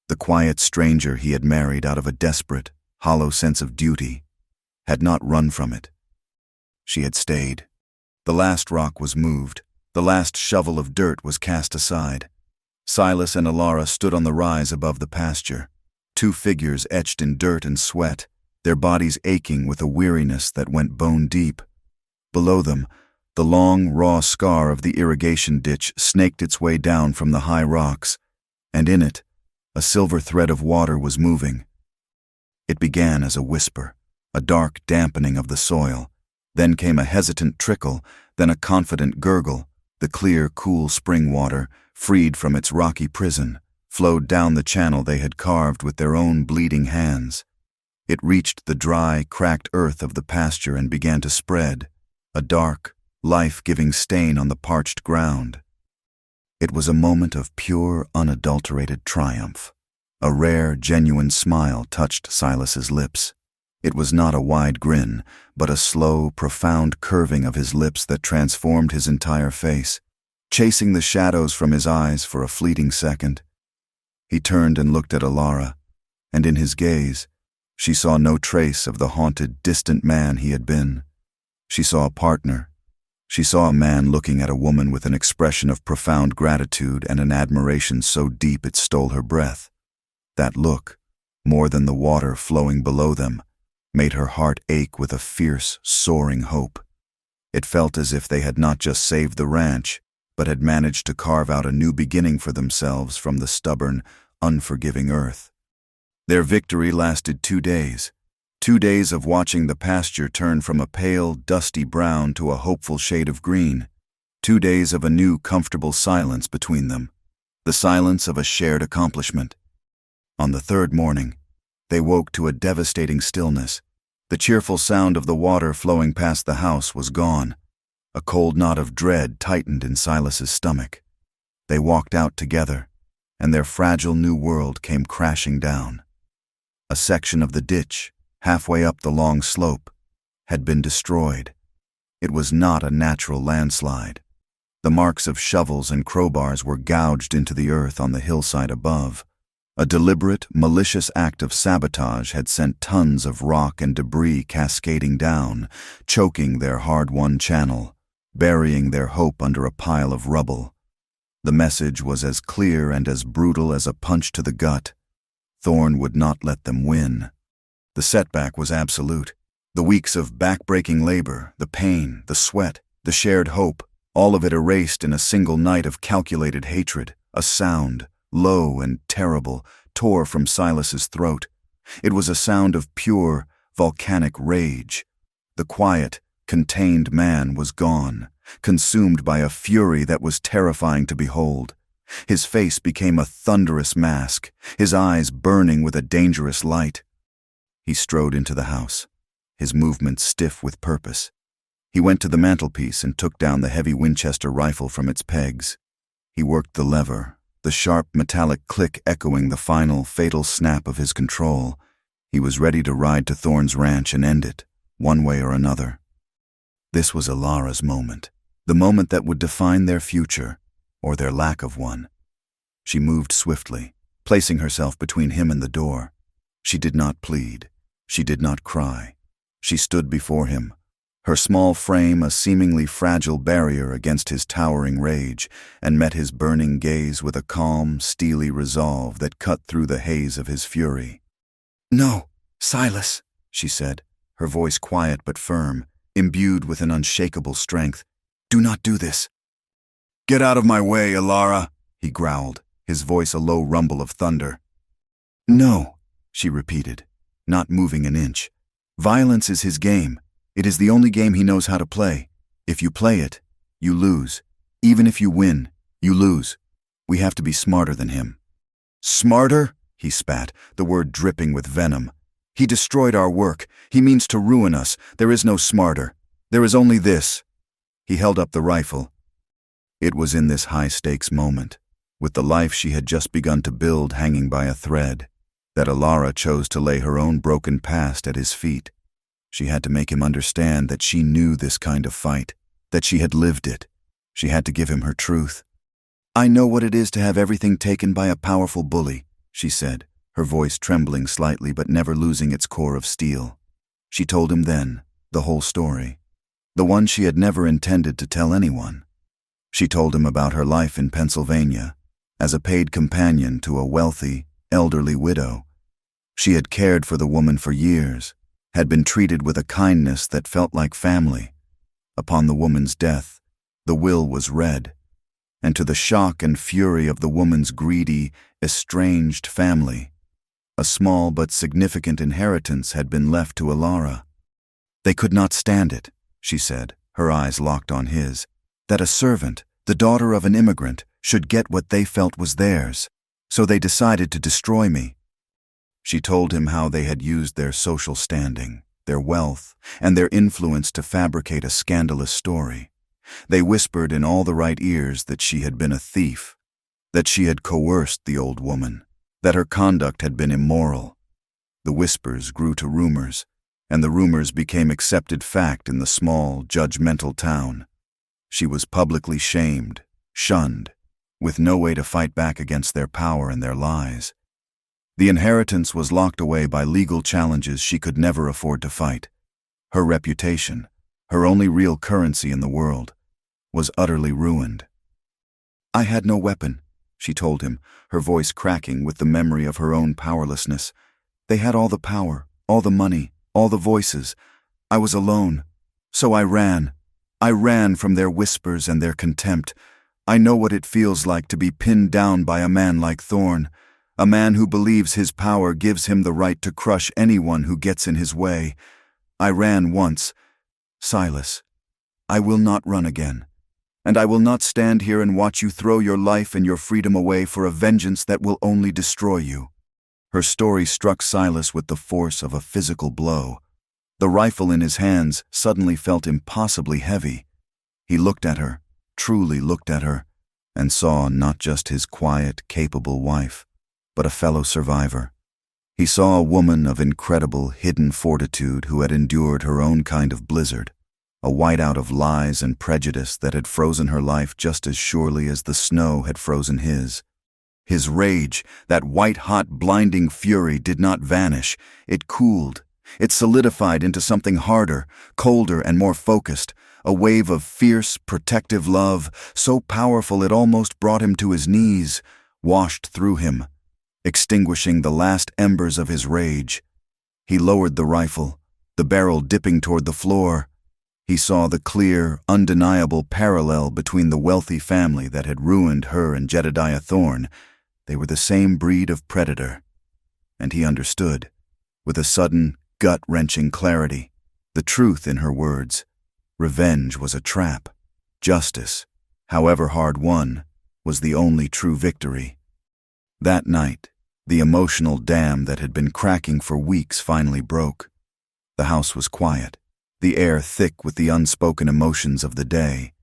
the quiet stranger he had married out of a desperate, hollow sense of duty, had not run from it. She had stayed. The last rock was moved. The last shovel of dirt was cast aside. Silas and Ilara stood on the rise above the pasture, 2 figures etched in dirt and sweat, their bodies aching with a weariness that went bone deep. Below them, the long, raw scar of the irrigation ditch snaked its way down from the high rocks, and in it, a silver thread of water was moving. It began as a whisper, a dark dampening of the soil. Then came a hesitant trickle, then a confident gurgle. The clear, cool spring water, freed from its rocky prison, flowed down the channel they had carved with their own bleeding hands. It reached the dry, cracked earth of the pasture and began to spread, a dark, life-giving stain on the parched ground. It was a moment of pure, unadulterated triumph. A rare, genuine smile touched Silas's lips. It was not a wide grin, but a slow, profound curving of his lips that transformed his entire face, chasing the shadows from his eyes for a fleeting second. He turned and looked at Ilara, and in his gaze, She saw no trace of the haunted, distant man he had been. She saw a partner. She saw a man looking at a woman with an expression of profound gratitude and an admiration so deep it stole her breath. That look, more than the water flowing below them, made her heart ache with a fierce, soaring hope. It felt as if they had not just saved the ranch, but had managed to carve out a new beginning for themselves from the stubborn, unforgiving earth. Their victory lasted 2 days. 2 days of watching the pasture turn from a pale, dusty brown to a hopeful shade of green. 2 days of a new, comfortable silence between them. The silence of a shared accomplishment. On the 3rd morning, they woke to a devastating stillness. The cheerful sound of the water flowing past the house was gone. A cold knot of dread tightened in Silas's stomach. They walked out together, and their fragile new world came crashing down. A section of the ditch, halfway up the long slope, had been destroyed. It was not a natural landslide. The marks of shovels and crowbars were gouged into the earth on the hillside above. A deliberate, malicious act of sabotage had sent tons of rock and debris cascading down, choking their hard-won channel, burying their hope under a pile of rubble. The message was as clear and as brutal as a punch to the gut. Thorn would not let them win. The setback was absolute. The weeks of back-breaking labor, the pain, the sweat, the shared hope, all of it erased in a single night of calculated hatred. A sound, low and terrible, tore from Silas's throat. It was a sound of pure, volcanic rage. The quiet, contained man was gone, consumed by a fury that was terrifying to behold. His face became a thunderous mask, his eyes burning with a dangerous light. He strode into the house, his movements stiff with purpose. He went to the mantelpiece and took down the heavy Winchester rifle from its pegs. He worked the lever, the sharp metallic click echoing the final, fatal snap of his control. He was ready to ride to Thorne's ranch and end it, one way or another. This was Alara's moment, the moment that would define their future, or their lack of one. She moved swiftly, placing herself between him and the door. She did not plead. She did not cry. She stood before him, her small frame a seemingly fragile barrier against his towering rage, and met his burning gaze with a calm, steely resolve that cut through the haze of his fury. "No, Silas," she said, her voice quiet but firm, imbued with an unshakable strength. "Do not do this." "Get out of my way, Alara," he growled, his voice a low rumble of thunder. "No," she repeated, not moving an inch. "Violence is his game. It is the only game he knows how to play. If you play it, you lose. Even if you win, you lose. We have to be smarter than him." "Smarter?" he spat, the word dripping with venom. "He destroyed our work. He means to ruin us. There is no smarter. There is only this." He held up the rifle. It was in this high-stakes moment, with the life she had just begun to build hanging by a thread, that Alara chose to lay her own broken past at his feet. She had to make him understand that she knew this kind of fight, that she had lived it. She had to give him her truth. "I know what it is to have everything taken by a powerful bully," she said, her voice trembling slightly but never losing its core of steel. She told him then, the whole story, the one she had never intended to tell anyone. She told him about her life in Pennsylvania, as a paid companion to a wealthy, elderly widow. She had cared for the woman for years, had been treated with a kindness that felt like family. Upon the woman's death, the will was read, and to the shock and fury of the woman's greedy, estranged family, a small but significant inheritance had been left to Alara. They could not stand it, she said, her eyes locked on his, that a servant, the daughter of an immigrant, should get what they felt was theirs, so they decided to destroy me. She told him how they had used their social standing, their wealth, and their influence to fabricate a scandalous story. They whispered in all the right ears that she had been a thief, that she had coerced the old woman, that her conduct had been immoral. The whispers grew to rumors, and the rumors became accepted fact in the small, judgmental town. She was publicly shamed, shunned, with no way to fight back against their power and their lies. The inheritance was locked away by legal challenges she could never afford to fight. Her reputation, her only real currency in the world, was utterly ruined. "I had no weapon," she told him, her voice cracking with the memory of her own powerlessness. "They had all the power, all the money, all the voices. I was alone. So I ran. I ran from their whispers and their contempt. I know what it feels like to be pinned down by a man like Thorn, a man who believes his power gives him the right to crush anyone who gets in his way. I ran once. Silas, I will not run again. And I will not stand here and watch you throw your life and your freedom away for a vengeance that will only destroy you." Her story struck Silas with the force of a physical blow. The rifle in his hands suddenly felt impossibly heavy. He looked at her, truly looked at her, and saw not just his quiet, capable wife, but a fellow survivor. He saw a woman of incredible, hidden fortitude who had endured her own kind of blizzard, a whiteout of lies and prejudice that had frozen her life just as surely as the snow had frozen his. His rage, that white-hot, blinding fury, did not vanish. It cooled. It solidified into something harder, colder, and more focused, a wave of fierce, protective love, so powerful it almost brought him to his knees, washed through him, extinguishing the last embers of his rage. He lowered the rifle, the barrel dipping toward the floor. He saw the clear, undeniable parallel between the wealthy family that had ruined her and Jedediah Thorn. They were the same breed of predator. And he understood, with a sudden, gut-wrenching clarity, the truth in her words. Revenge was a trap. Justice, however hard won, was the only true victory. That night, the emotional dam that had been cracking for weeks finally broke. The house was quiet, the air thick with the unspoken emotions of the day.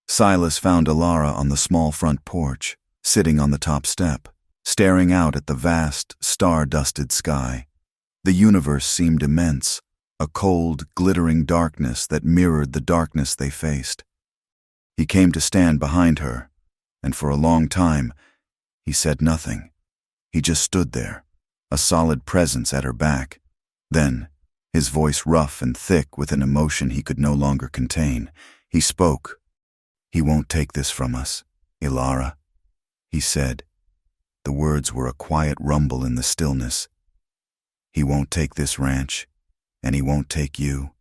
Silas found Ilara on the small front porch, sitting on the top step, staring out at the vast, star-dusted sky. The universe seemed immense, a cold, glittering darkness that mirrored the darkness they faced. He came to stand behind her, and for a long time, he said nothing. He just stood there, a solid presence at her back. Then, his voice rough and thick with an emotion he could no longer contain, he spoke. "He won't take this from us, Ilara," he said. The words were a quiet rumble in the stillness. "He won't take this ranch, and he won't take you."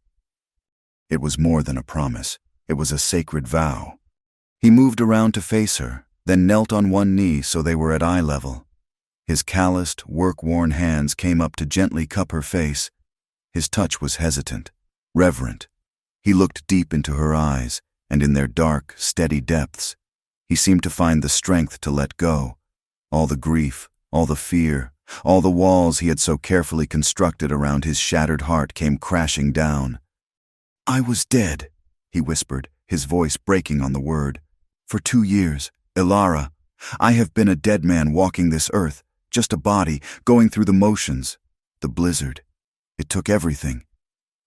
It was more than a promise. It was a sacred vow. He moved around to face her, then knelt on one knee so they were at eye level. His calloused, work-worn hands came up to gently cup her face. His touch was hesitant, reverent. He looked deep into her eyes, and in their dark, steady depths, he seemed to find the strength to let go. All the grief, all the fear, all the walls he had so carefully constructed around his shattered heart came crashing down. "I was dead," he whispered, his voice breaking on the word. "For 2 years, Ilara. I have been a dead man walking this earth, just a body, going through the motions. The blizzard. It took everything.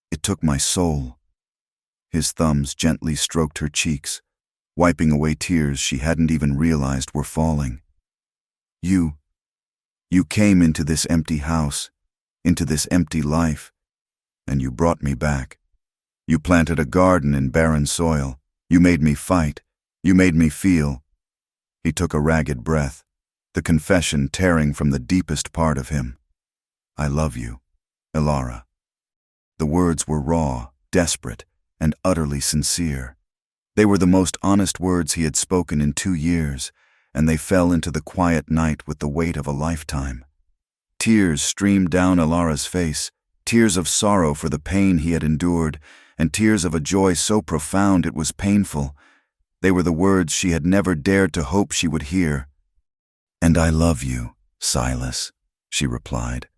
It took my soul." His thumbs gently stroked her cheeks, wiping away tears she hadn't even realized were falling. You came into this empty house, into this empty life, and you brought me back. You planted a garden in barren soil. You made me fight. You made me feel." He took a ragged breath, the confession tearing from the deepest part of him. "I love you, Ilara." The words were raw, desperate, and utterly sincere. They were the most honest words he had spoken in 2 years, and they fell into the quiet night with the weight of a lifetime. Tears streamed down Ilara's face, tears of sorrow for the pain he had endured, and tears of a joy so profound it was painful. They were the words she had never dared to hope she would hear. "And I love you, Silas," she replied,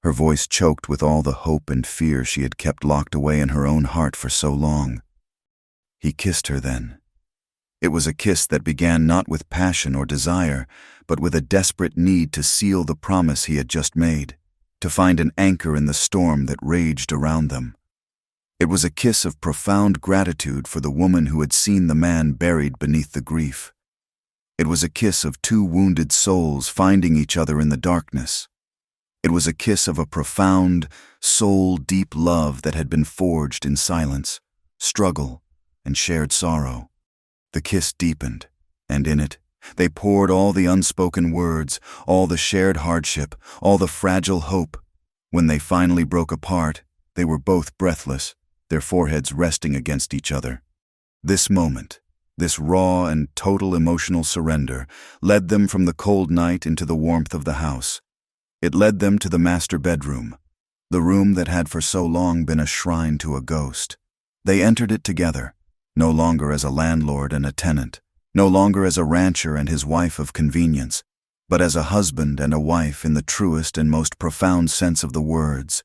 her voice choked with all the hope and fear she had kept locked away in her own heart for so long. He kissed her then. It was a kiss that began not with passion or desire, but with a desperate need to seal the promise he had just made, to find an anchor in the storm that raged around them. It was a kiss of profound gratitude for the woman who had seen the man buried beneath the grief. It was a kiss of 2 wounded souls finding each other in the darkness. It was a kiss of a profound, soul-deep love that had been forged in silence, struggle, and shared sorrow. The kiss deepened, and in it, they poured all the unspoken words, all the shared hardship, all the fragile hope. When they finally broke apart, they were both breathless, their foreheads resting against each other. This moment, this raw and total emotional surrender, led them from the cold night into the warmth of the house. It led them to the master bedroom, the room that had for so long been a shrine to a ghost. They entered it together, no longer as a landlord and a tenant, no longer as a rancher and his wife of convenience, but as a husband and a wife in the truest and most profound sense of the words.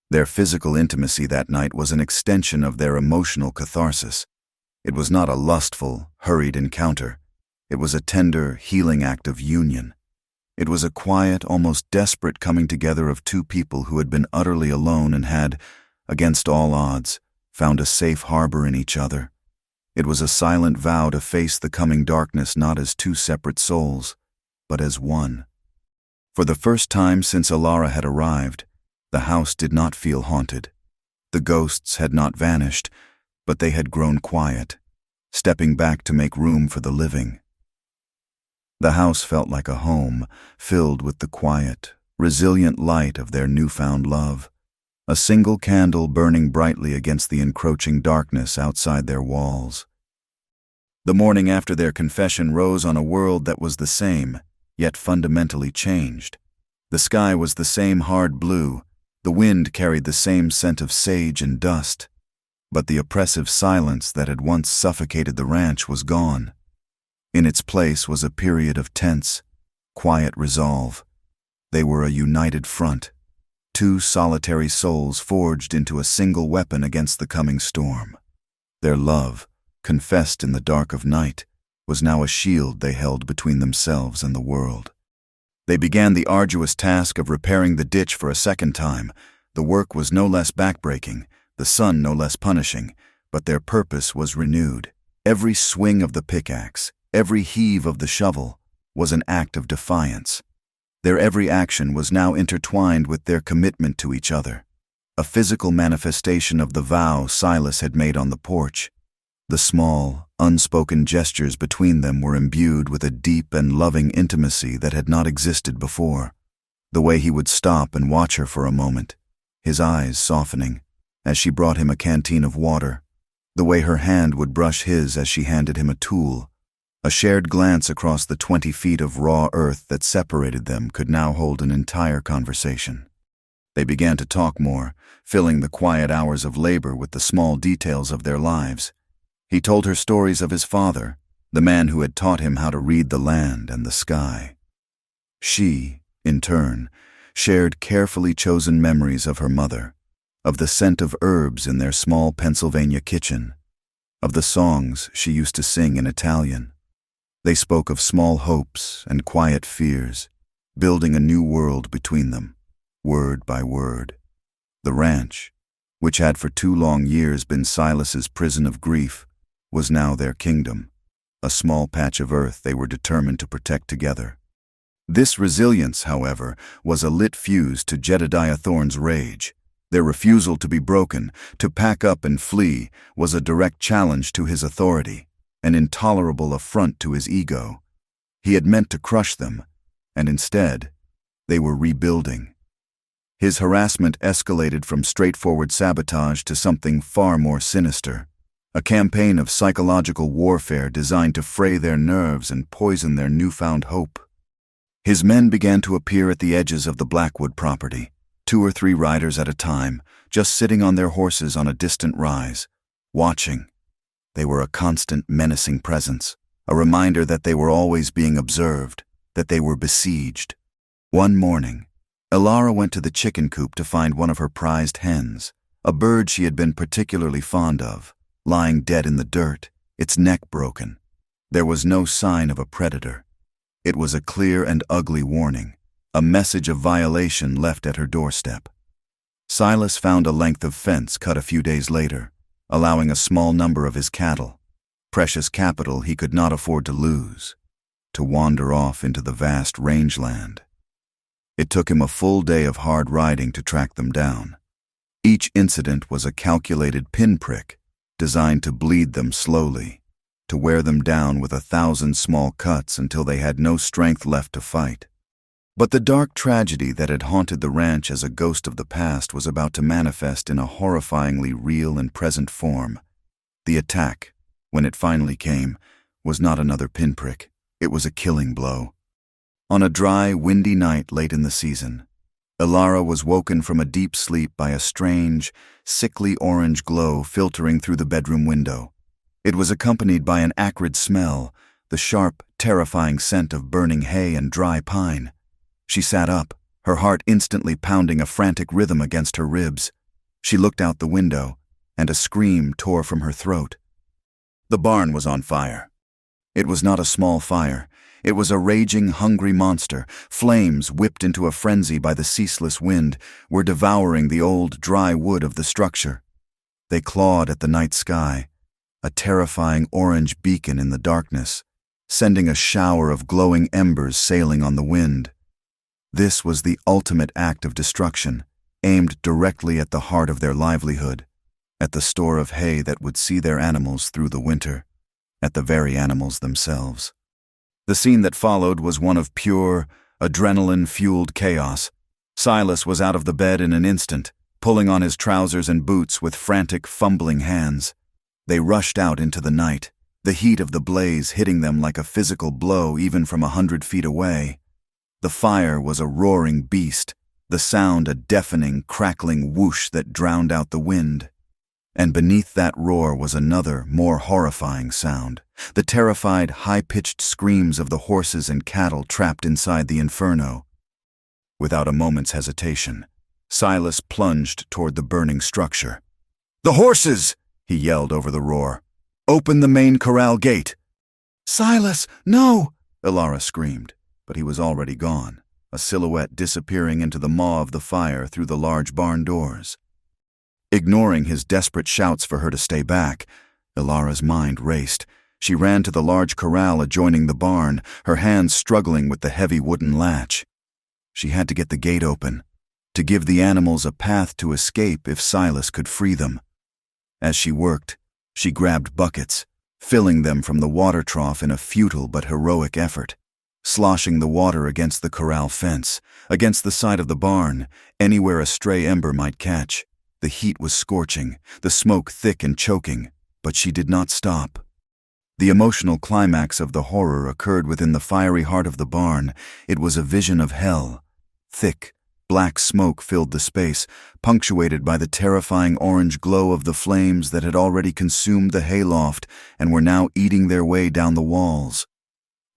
Their physical intimacy that night was an extension of their emotional catharsis. It was not a lustful, hurried encounter. It was a tender, healing act of union. It was a quiet, almost desperate coming together of two people who had been utterly alone and had, against all odds, found a safe harbor in each other. It was a silent vow to face the coming darkness not as two separate souls, but as one. For the first time since Alara had arrived, the house did not feel haunted. The ghosts had not vanished, but they had grown quiet, stepping back to make room for the living. The house felt like a home, filled with the quiet, resilient light of their newfound love, a single candle burning brightly against the encroaching darkness outside their walls. The morning after their confession rose on a world that was the same, yet fundamentally changed. The sky was the same hard blue, the wind carried the same scent of sage and dust, but the oppressive silence that had once suffocated the ranch was gone. In its place was a period of tense, quiet resolve. They were a united front, two solitary souls forged into a single weapon against the coming storm. Their love, confessed in the dark of night, was now a shield they held between themselves and the world. They began the arduous task of repairing the ditch for a second time. The work was no less backbreaking, the sun no less punishing, but their purpose was renewed. Every swing of the pickaxe, every heave of the shovel, was an act of defiance. Their every action was now intertwined with their commitment to each other, a physical manifestation of the vow Silas had made on the porch. The small, unspoken gestures between them were imbued with a deep and loving intimacy that had not existed before. The way he would stop and watch her for a moment, his eyes softening, as she brought him a canteen of water, the way her hand would brush his as she handed him a tool. A shared glance across the 20 feet of raw earth that separated them could now hold an entire conversation. They began to talk more, filling the quiet hours of labor with the small details of their lives. He told her stories of his father, the man who had taught him how to read the land and the sky. She, in turn, shared carefully chosen memories of her mother, of the scent of herbs in their small Pennsylvania kitchen, of the songs she used to sing in Italian. They spoke of small hopes and quiet fears, building a new world between them, word by word. The ranch, which had for 2 long years been Silas's prison of grief, was now their kingdom, a small patch of earth they were determined to protect together. This resilience, however, was a lit fuse to Jedediah Thorne's rage. Their refusal to be broken, to pack up and flee, was a direct challenge to his authority, an intolerable affront to his ego. He had meant to crush them, and instead, they were rebuilding. His harassment escalated from straightforward sabotage to something far more sinister, a campaign of psychological warfare designed to fray their nerves and poison their newfound hope. His men began to appear at the edges of the Blackwood property, 2 or 3 riders at a time, just sitting on their horses on a distant rise, watching. They were a constant, menacing presence, a reminder that they were always being observed, that they were besieged. One morning, Alara went to the chicken coop to find one of her prized hens, a bird she had been particularly fond of, lying dead in the dirt, its neck broken. There was no sign of a predator. It was a clear and ugly warning, a message of violation left at her doorstep. Silas found a length of fence cut a few days later, allowing a small number of his cattle, precious capital he could not afford to lose, to wander off into the vast rangeland. It took him a full day of hard riding to track them down. Each incident was a calculated pinprick, designed to bleed them slowly, to wear them down with 1,000 small cuts until they had no strength left to fight. But the dark tragedy that had haunted the ranch as a ghost of the past was about to manifest in a horrifyingly real and present form. The attack, when it finally came, was not another pinprick. It was a killing blow. On a dry, windy night late in the season, Ilara was woken from a deep sleep by a strange, sickly orange glow filtering through the bedroom window. It was accompanied by an acrid smell, the sharp, terrifying scent of burning hay and dry pine. She sat up, her heart instantly pounding a frantic rhythm against her ribs. She looked out the window, and a scream tore from her throat. The barn was on fire. It was not a small fire. It was a raging, hungry monster. Flames, whipped into a frenzy by the ceaseless wind, were devouring the old, dry wood of the structure. They clawed at the night sky, a terrifying orange beacon in the darkness, sending a shower of glowing embers sailing on the wind. This was the ultimate act of destruction, aimed directly at the heart of their livelihood, at the store of hay that would see their animals through the winter, at the very animals themselves. The scene that followed was one of pure, adrenaline-fueled chaos. Silas was out of the bed in an instant, pulling on his trousers and boots with frantic, fumbling hands. They rushed out into the night, the heat of the blaze hitting them like a physical blow even from 100 feet away. The fire was a roaring beast, the sound a deafening, crackling whoosh that drowned out the wind. And beneath that roar was another, more horrifying sound, the terrified, high-pitched screams of the horses and cattle trapped inside the inferno. Without a moment's hesitation, Silas plunged toward the burning structure. "The horses!" he yelled over the roar. "Open the main corral gate!" "Silas, no!" Ilara screamed. But he was already gone, a silhouette disappearing into the maw of the fire through the large barn doors. Ignoring his desperate shouts for her to stay back, Ilara's mind raced. She ran to the large corral adjoining the barn, her hands struggling with the heavy wooden latch. She had to get the gate open, to give the animals a path to escape if Silas could free them. As she worked, she grabbed buckets, filling them from the water trough in a futile but heroic effort. Sloshing the water against the corral fence, against the side of the barn, anywhere a stray ember might catch. The heat was scorching, the smoke thick and choking, but she did not stop. The emotional climax of the horror occurred within the fiery heart of the barn. It was a vision of hell. Thick, black smoke filled the space, punctuated by the terrifying orange glow of the flames that had already consumed the hayloft and were now eating their way down the walls.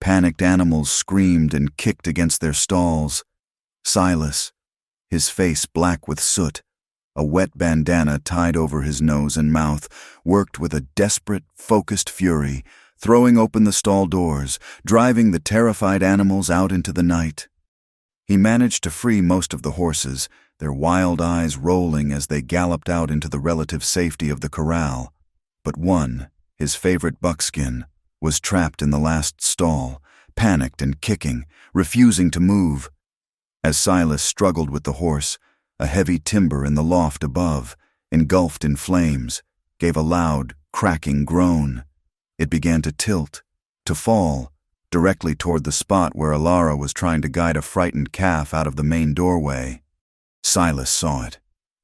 Panicked animals screamed and kicked against their stalls. Silas, his face black with soot, a wet bandana tied over his nose and mouth, worked with a desperate, focused fury, throwing open the stall doors, driving the terrified animals out into the night. He managed to free most of the horses, their wild eyes rolling as they galloped out into the relative safety of the corral. But one, his favorite buckskin, was trapped in the last stall, panicked and kicking, refusing to move. As Silas struggled with the horse, a heavy timber in the loft above, engulfed in flames, gave a loud, cracking groan. It began to tilt, to fall, directly toward the spot where Ilara was trying to guide a frightened calf out of the main doorway. Silas saw it.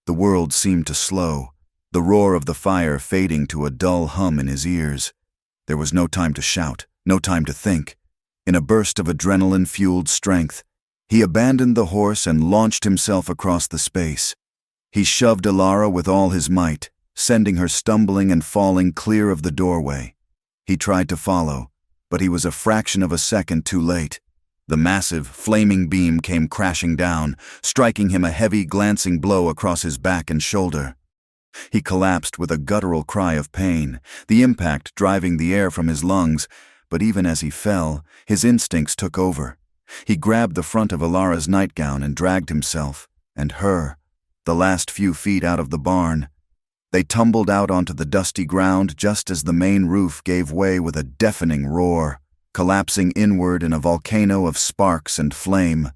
The world seemed to slow, the roar of the fire fading to a dull hum in his ears. There was no time to shout, no time to think. In a burst of adrenaline-fueled strength, he abandoned the horse and launched himself across the space. He shoved Ilara with all his might, sending her stumbling and falling clear of the doorway. He tried to follow, but he was a fraction of a second too late. The massive, flaming beam came crashing down, striking him a heavy, glancing blow across his back and shoulder. He collapsed with a guttural cry of pain, the impact driving the air from his lungs, but even as he fell, his instincts took over. He grabbed the front of Ilara's nightgown and dragged himself, and her, the last few feet out of the barn. They tumbled out onto the dusty ground just as the main roof gave way with a deafening roar, collapsing inward in a volcano of sparks and flame.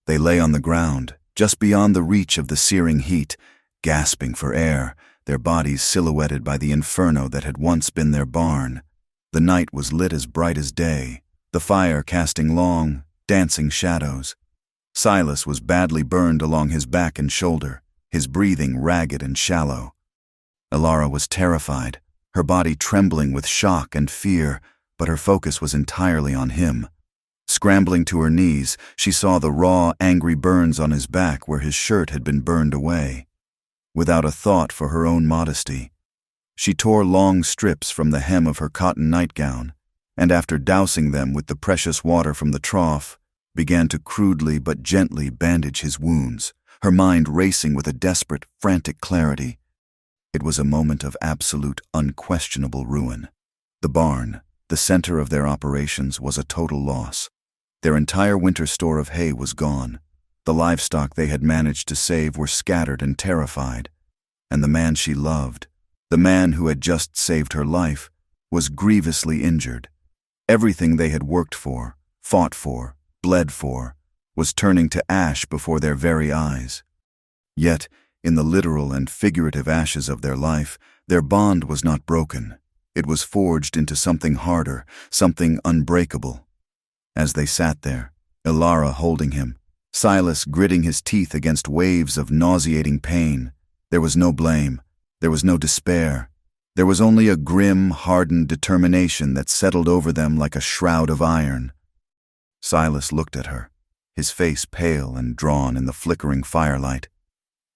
They lay on the ground, just beyond the reach of the searing heat, gasping for air, their bodies silhouetted by the inferno that had once been their barn. The night was lit as bright as day, the fire casting long, dancing shadows. Silas was badly burned along his back and shoulder, his breathing ragged and shallow. Ilara was terrified, her body trembling with shock and fear, but her focus was entirely on him. Scrambling to her knees, she saw the raw, angry burns on his back where his shirt had been burned away. Without a thought for her own modesty, she tore long strips from the hem of her cotton nightgown, and after dousing them with the precious water from the trough, began to crudely but gently bandage his wounds, her mind racing with a desperate, frantic clarity. It was a moment of absolute, unquestionable ruin. The barn, the center of their operations, was a total loss. Their entire winter store of hay was gone. The livestock they had managed to save were scattered and terrified. And the man she loved, the man who had just saved her life, was grievously injured. Everything they had worked for, fought for, bled for, was turning to ash before their very eyes. Yet, in the literal and figurative ashes of their life, their bond was not broken. It was forged into something harder, something unbreakable. As they sat there, Ilara holding him, Silas gritting his teeth against waves of nauseating pain, there was no blame, there was no despair. There was only a grim, hardened determination that settled over them like a shroud of iron. Silas looked at her, his face pale and drawn in the flickering firelight.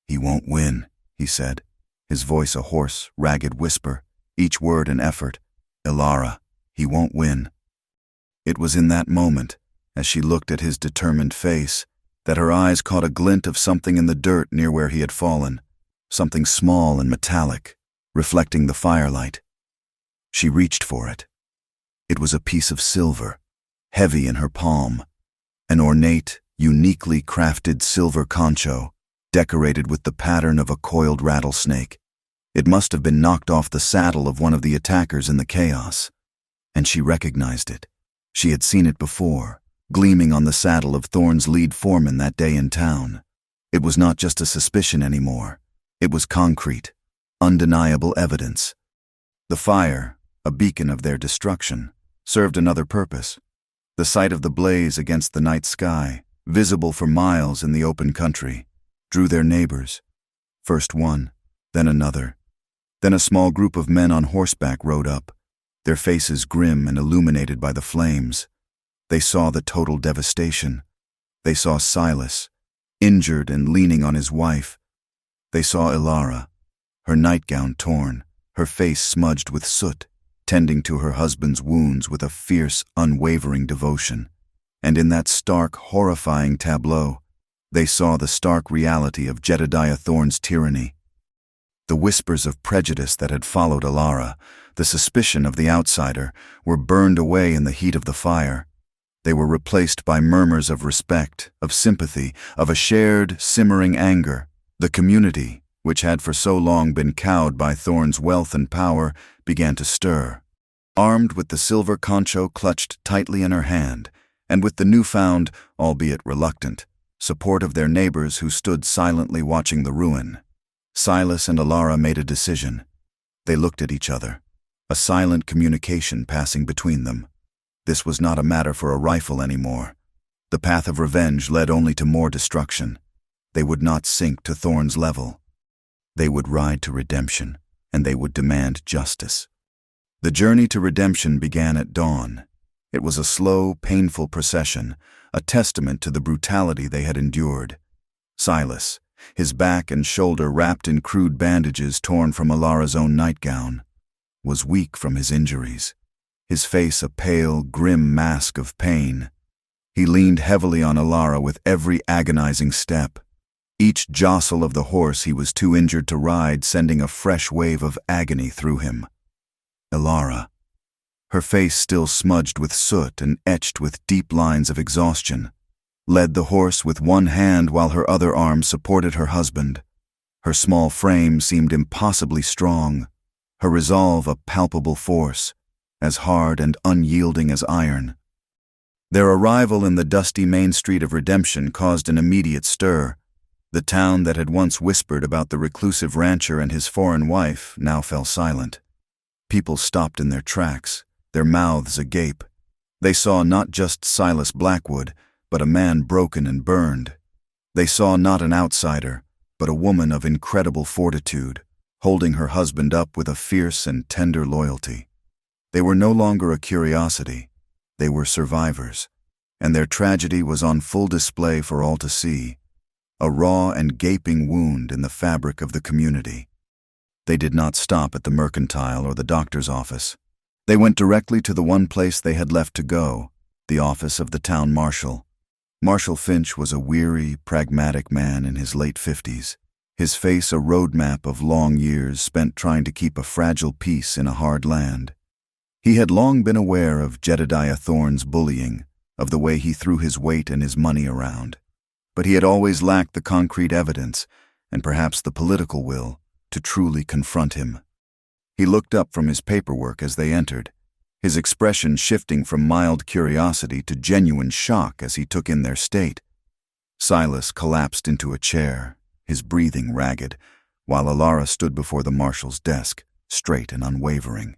"He won't win," he said, his voice a hoarse, ragged whisper, each word an effort. "Ilara, he won't win." It was in that moment, as she looked at his determined face, that her eyes caught a glint of something in the dirt near where he had fallen, something small and metallic, reflecting the firelight. She reached for it. It was a piece of silver, heavy in her palm, an ornate, uniquely crafted silver concho, decorated with the pattern of a coiled rattlesnake. It must have been knocked off the saddle of one of the attackers in the chaos. And she recognized it. She had seen it before, gleaming on the saddle of Thorne's lead foreman that day in town. It was not just a suspicion anymore. It was concrete, undeniable evidence. The fire, a beacon of their destruction, served another purpose. The sight of the blaze against the night sky, visible for miles in the open country, drew their neighbors. First one, then another. Then a small group of men on horseback rode up, their faces grim and illuminated by the flames. They saw the total devastation. They saw Silas, injured and leaning on his wife. They saw Ilara, her nightgown torn, her face smudged with soot, tending to her husband's wounds with a fierce, unwavering devotion. And in that stark, horrifying tableau, they saw the stark reality of Jedediah Thorne's tyranny. The whispers of prejudice that had followed Ilara, the suspicion of the outsider, were burned away in the heat of the fire. They were replaced by murmurs of respect, of sympathy, of a shared, simmering anger. The community, which had for so long been cowed by Thorne's wealth and power, began to stir. Armed with the silver concho clutched tightly in her hand, and with the newfound, albeit reluctant, support of their neighbors who stood silently watching the ruin, Silas and Ilara made a decision. They looked at each other, a silent communication passing between them. This was not a matter for a rifle anymore. The path of revenge led only to more destruction. They would not sink to Thorne's level. They would ride to redemption, and they would demand justice. The journey to redemption began at dawn. It was a slow, painful procession, a testament to the brutality they had endured. Silas, his back and shoulder wrapped in crude bandages torn from Ilara's own nightgown, was weak from his injuries, his face a pale, grim mask of pain. He leaned heavily on Ilara with every agonizing step, each jostle of the horse he was too injured to ride sending a fresh wave of agony through him. Ilara, her face still smudged with soot and etched with deep lines of exhaustion, led the horse with one hand while her other arm supported her husband. Her small frame seemed impossibly strong, her resolve a palpable force, as hard and unyielding as iron. Their arrival in the dusty main street of Redemption caused an immediate stir. The town that had once whispered about the reclusive rancher and his foreign wife now fell silent. People stopped in their tracks, their mouths agape. They saw not just Silas Blackwood, but a man broken and burned. They saw not an outsider, but a woman of incredible fortitude, holding her husband up with a fierce and tender loyalty. They were no longer a curiosity. They were survivors, and their tragedy was on full display for all to see, a raw and gaping wound in the fabric of the community. They did not stop at the mercantile or the doctor's office. They went directly to the one place they had left to go, the office of the town marshal. Marshal Finch was a weary, pragmatic man in his late 50s, his face a roadmap of long years spent trying to keep a fragile peace in a hard land. He had long been aware of Jedediah Thorne's bullying, of the way he threw his weight and his money around. But he had always lacked the concrete evidence, and perhaps the political will, to truly confront him. He looked up from his paperwork as they entered, his expression shifting from mild curiosity to genuine shock as he took in their state. Silas collapsed into a chair, his breathing ragged, while Alara stood before the marshal's desk, straight and unwavering.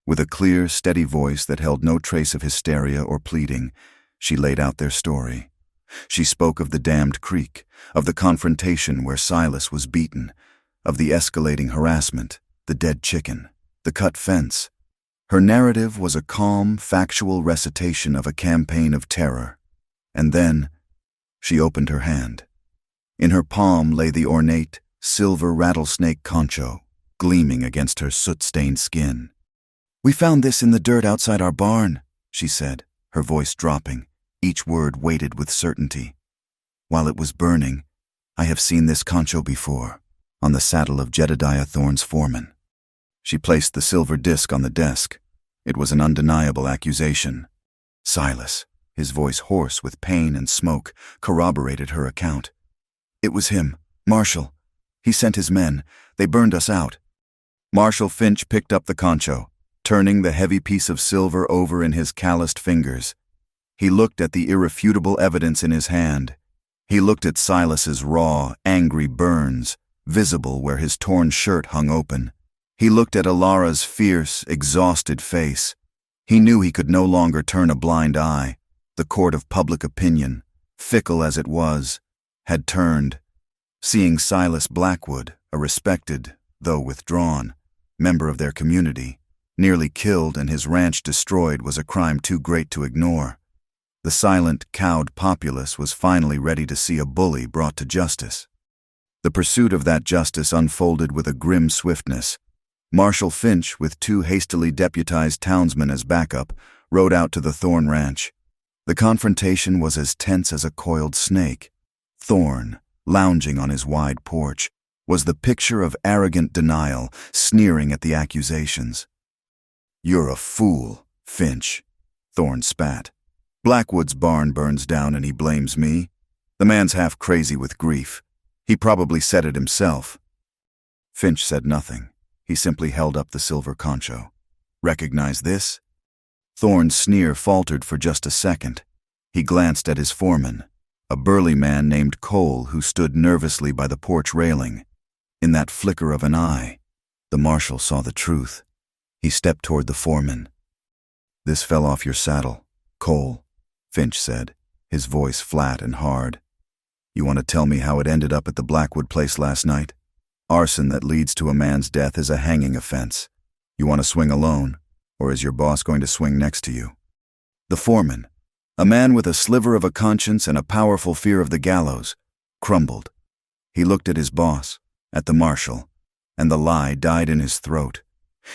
With a clear, steady voice that held no trace of hysteria or pleading, she laid out their story. She spoke of the dammed creek, of the confrontation where Silas was beaten, of the escalating harassment, the dead chicken, the cut fence. Her narrative was a calm, factual recitation of a campaign of terror. And then, she opened her hand. In her palm lay the ornate, silver rattlesnake concho, gleaming against her soot-stained skin. "We found this in the dirt outside our barn," she said, her voice dropping, each word weighted with certainty. "While it was burning, I have seen this concho before, on the saddle of Jedediah Thorne's foreman." She placed the silver disc on the desk. It was an undeniable accusation. Silas, his voice hoarse with pain and smoke, corroborated her account. "It was him, Marshal. He sent his men. They burned us out." Marshal Finch picked up the concho, turning the heavy piece of silver over in his calloused fingers. He looked at the irrefutable evidence in his hand. He looked at Silas's raw, angry burns, visible where his torn shirt hung open. He looked at Alara's fierce, exhausted face. He knew he could no longer turn a blind eye. The court of public opinion, fickle as it was, had turned. Seeing Silas Blackwood, a respected, though withdrawn, member of their community, nearly killed and his ranch destroyed was a crime too great to ignore. The silent, cowed populace was finally ready to see a bully brought to justice. The pursuit of that justice unfolded with a grim swiftness. Marshal Finch, with 2 hastily deputized townsmen as backup, rode out to the Thorne ranch. The confrontation was as tense as a coiled snake. Thorne, lounging on his wide porch, was the picture of arrogant denial, sneering at the accusations. "You're a fool, Finch," Thorne spat. "Blackwood's barn burns down and he blames me. The man's half crazy with grief. He probably said it himself." Finch said nothing. He simply held up the silver concho. "Recognize this?" Thorne's sneer faltered for just a second. He glanced at his foreman, a burly man named Cole who stood nervously by the porch railing. In that flicker of an eye, the marshal saw the truth. He stepped toward the foreman. "This fell off your saddle, Cole," Finch said, his voice flat and hard. "You want to tell me how it ended up at the Blackwood place last night? Arson that leads to a man's death is a hanging offense. You want to swing alone, or is your boss going to swing next to you?" The foreman, a man with a sliver of a conscience and a powerful fear of the gallows, crumbled. He looked at his boss, at the marshal, and the lie died in his throat.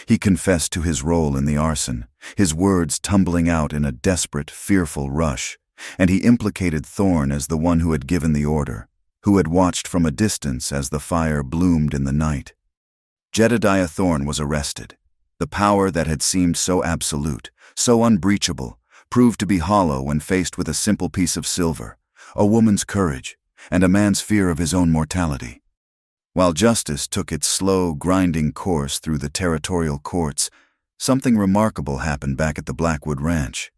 He confessed to his role in the arson, his words tumbling out in a desperate, fearful rush, and he implicated Thorne as the one who had given the order, who had watched from a distance as the fire bloomed in the night. Jedediah Thorne was arrested. The power that had seemed so absolute, so unbreachable, proved to be hollow when faced with a simple piece of silver, a woman's courage, and a man's fear of his own mortality. While justice took its slow, grinding course through the territorial courts, something remarkable happened back at the Blackwood Ranch.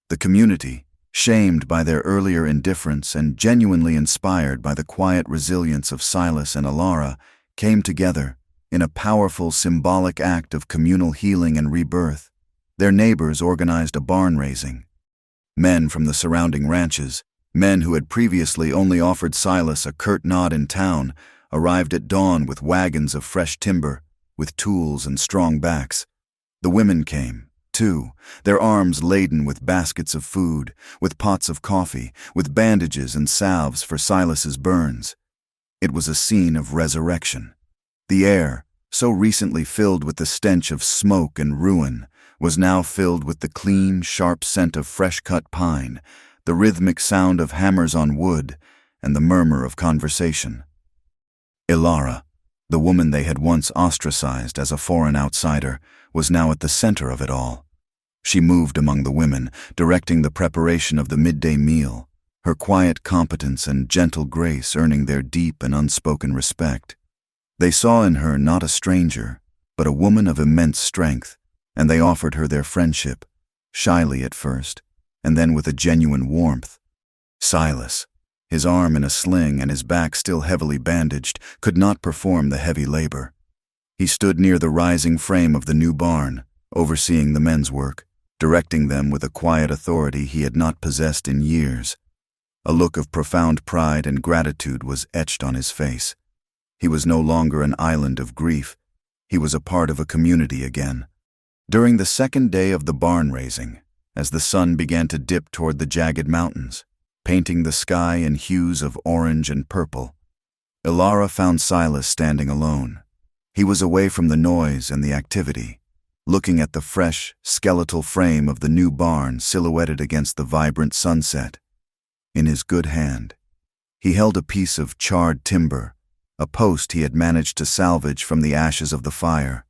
The community, shamed by their earlier indifference and genuinely inspired by the quiet resilience of Silas and Alara, came together in a powerful symbolic act of communal healing and rebirth. Their neighbors organized a barn raising. Men from the surrounding ranches, men who had previously only offered Silas a curt nod in town, arrived at dawn with wagons of fresh timber, with tools and strong backs. The women came, too, their arms laden with baskets of food, with pots of coffee, with bandages and salves for Silas's burns. It was a scene of resurrection. The air, so recently filled with the stench of smoke and ruin, was now filled with the clean, sharp scent of fresh-cut pine, the rhythmic sound of hammers on wood, and the murmur of conversation. Alara, the woman they had once ostracized as a foreign outsider, was now at the center of it all. She moved among the women, directing the preparation of the midday meal, her quiet competence and gentle grace earning their deep and unspoken respect. They saw in her not a stranger, but a woman of immense strength, and they offered her their friendship, shyly at first, and then with a genuine warmth. Silas, his arm in a sling and his back still heavily bandaged, could not perform the heavy labor. He stood near the rising frame of the new barn, overseeing the men's work, directing them with a quiet authority he had not possessed in years. A look of profound pride and gratitude was etched on his face. He was no longer an island of grief. He was a part of a community again. During the second day of the barn raising, as the sun began to dip toward the jagged mountains, painting the sky in hues of orange and purple, Alara found Silas standing alone. He was away from the noise and the activity, looking at the fresh, skeletal frame of the new barn silhouetted against the vibrant sunset. In his good hand, he held a piece of charred timber, a post he had managed to salvage from the ashes of the fire.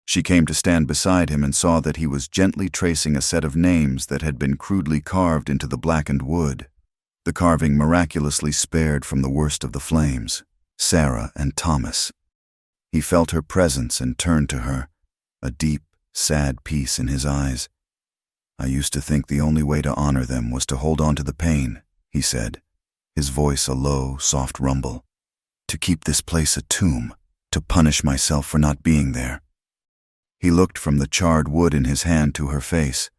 She came to stand beside him and saw that he was gently tracing a set of names that had been crudely carved into the blackened wood. The carving miraculously spared from the worst of the flames, Sarah and Thomas. He felt her presence and turned to her, a deep, sad peace in his eyes. "I used to think the only way to honor them was to hold on to the pain," he said, his voice a low, soft rumble. "To keep this place a tomb, to punish myself for not being there." He looked from the charred wood in his hand to her face.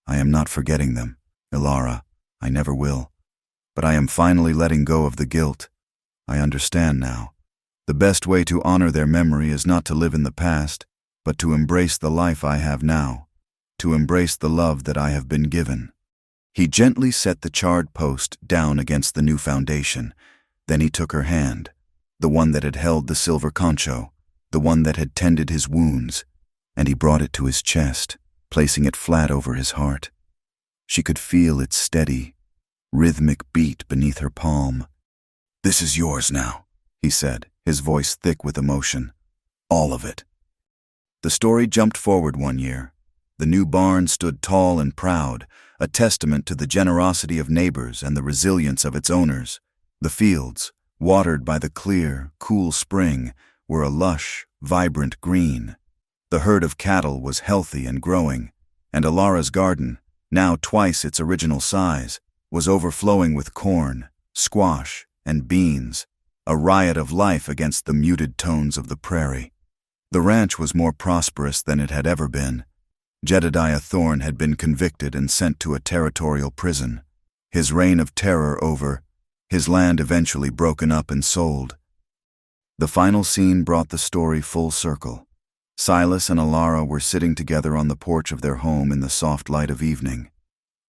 "I am not forgetting them, Alara. I never will. But I am finally letting go of the guilt. I understand now. The best way to honor their memory is not to live in the past, but to embrace the life I have now, to embrace the love that I have been given." He gently set the charred post down against the new foundation. Then he took her hand, the one that had held the silver concho, the one that had tended his wounds, and he brought it to his chest, placing it flat over his heart. She could feel its steady, rhythmic beat beneath her palm. "This is yours now," he said, his voice thick with emotion. "All of it." The story jumped forward 1 year. The new barn stood tall and proud, a testament to the generosity of neighbors and the resilience of its owners. The fields, watered by the clear, cool spring, were a lush, vibrant green. The herd of cattle was healthy and growing, and Alara's garden, now twice its original size, was overflowing with corn, squash, and beans, a riot of life against the muted tones of the prairie. The ranch was more prosperous than it had ever been. Jedediah Thorne had been convicted and sent to a territorial prison. His reign of terror over, his land eventually broken up and sold. The final scene brought the story full circle. Silas and Alara were sitting together on the porch of their home in the soft light of evening.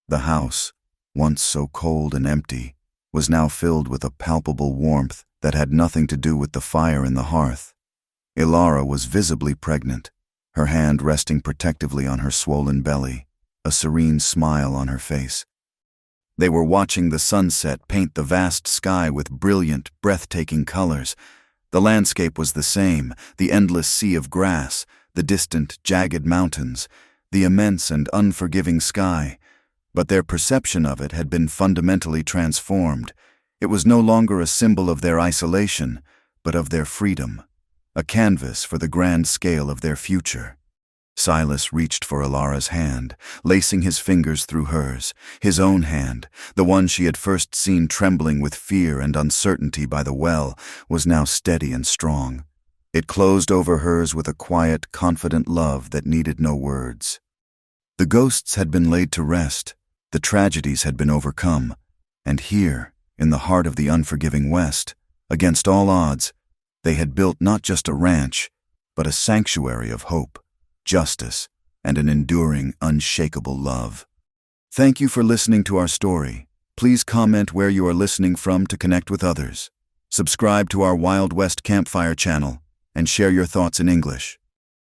The house, once so cold and empty, was now filled with a palpable warmth that had nothing to do with the fire in the hearth. Alara was visibly pregnant, her hand resting protectively on her swollen belly, a serene smile on her face. They were watching the sunset paint the vast sky with brilliant, breathtaking colors. The landscape was the same, the endless sea of grass, the distant, jagged mountains, the immense and unforgiving sky. But their perception of it had been fundamentally transformed. It was no longer a symbol of their isolation, but of their freedom, a canvas for the grand scale of their future. Silas reached for Alara's hand, lacing his fingers through hers. His own hand, the one she had first seen trembling with fear and uncertainty by the well, was now steady and strong. It closed over hers with a quiet, confident love that needed no words. The ghosts had been laid to rest, the tragedies had been overcome, and here, in the heart of the unforgiving West, against all odds, they had built not just a ranch, but a sanctuary of hope, justice, and an enduring, unshakable love. Thank you for listening to our story. Please comment where you are listening from to connect with others. Subscribe to our Wild West Campfire channel and share your thoughts in English.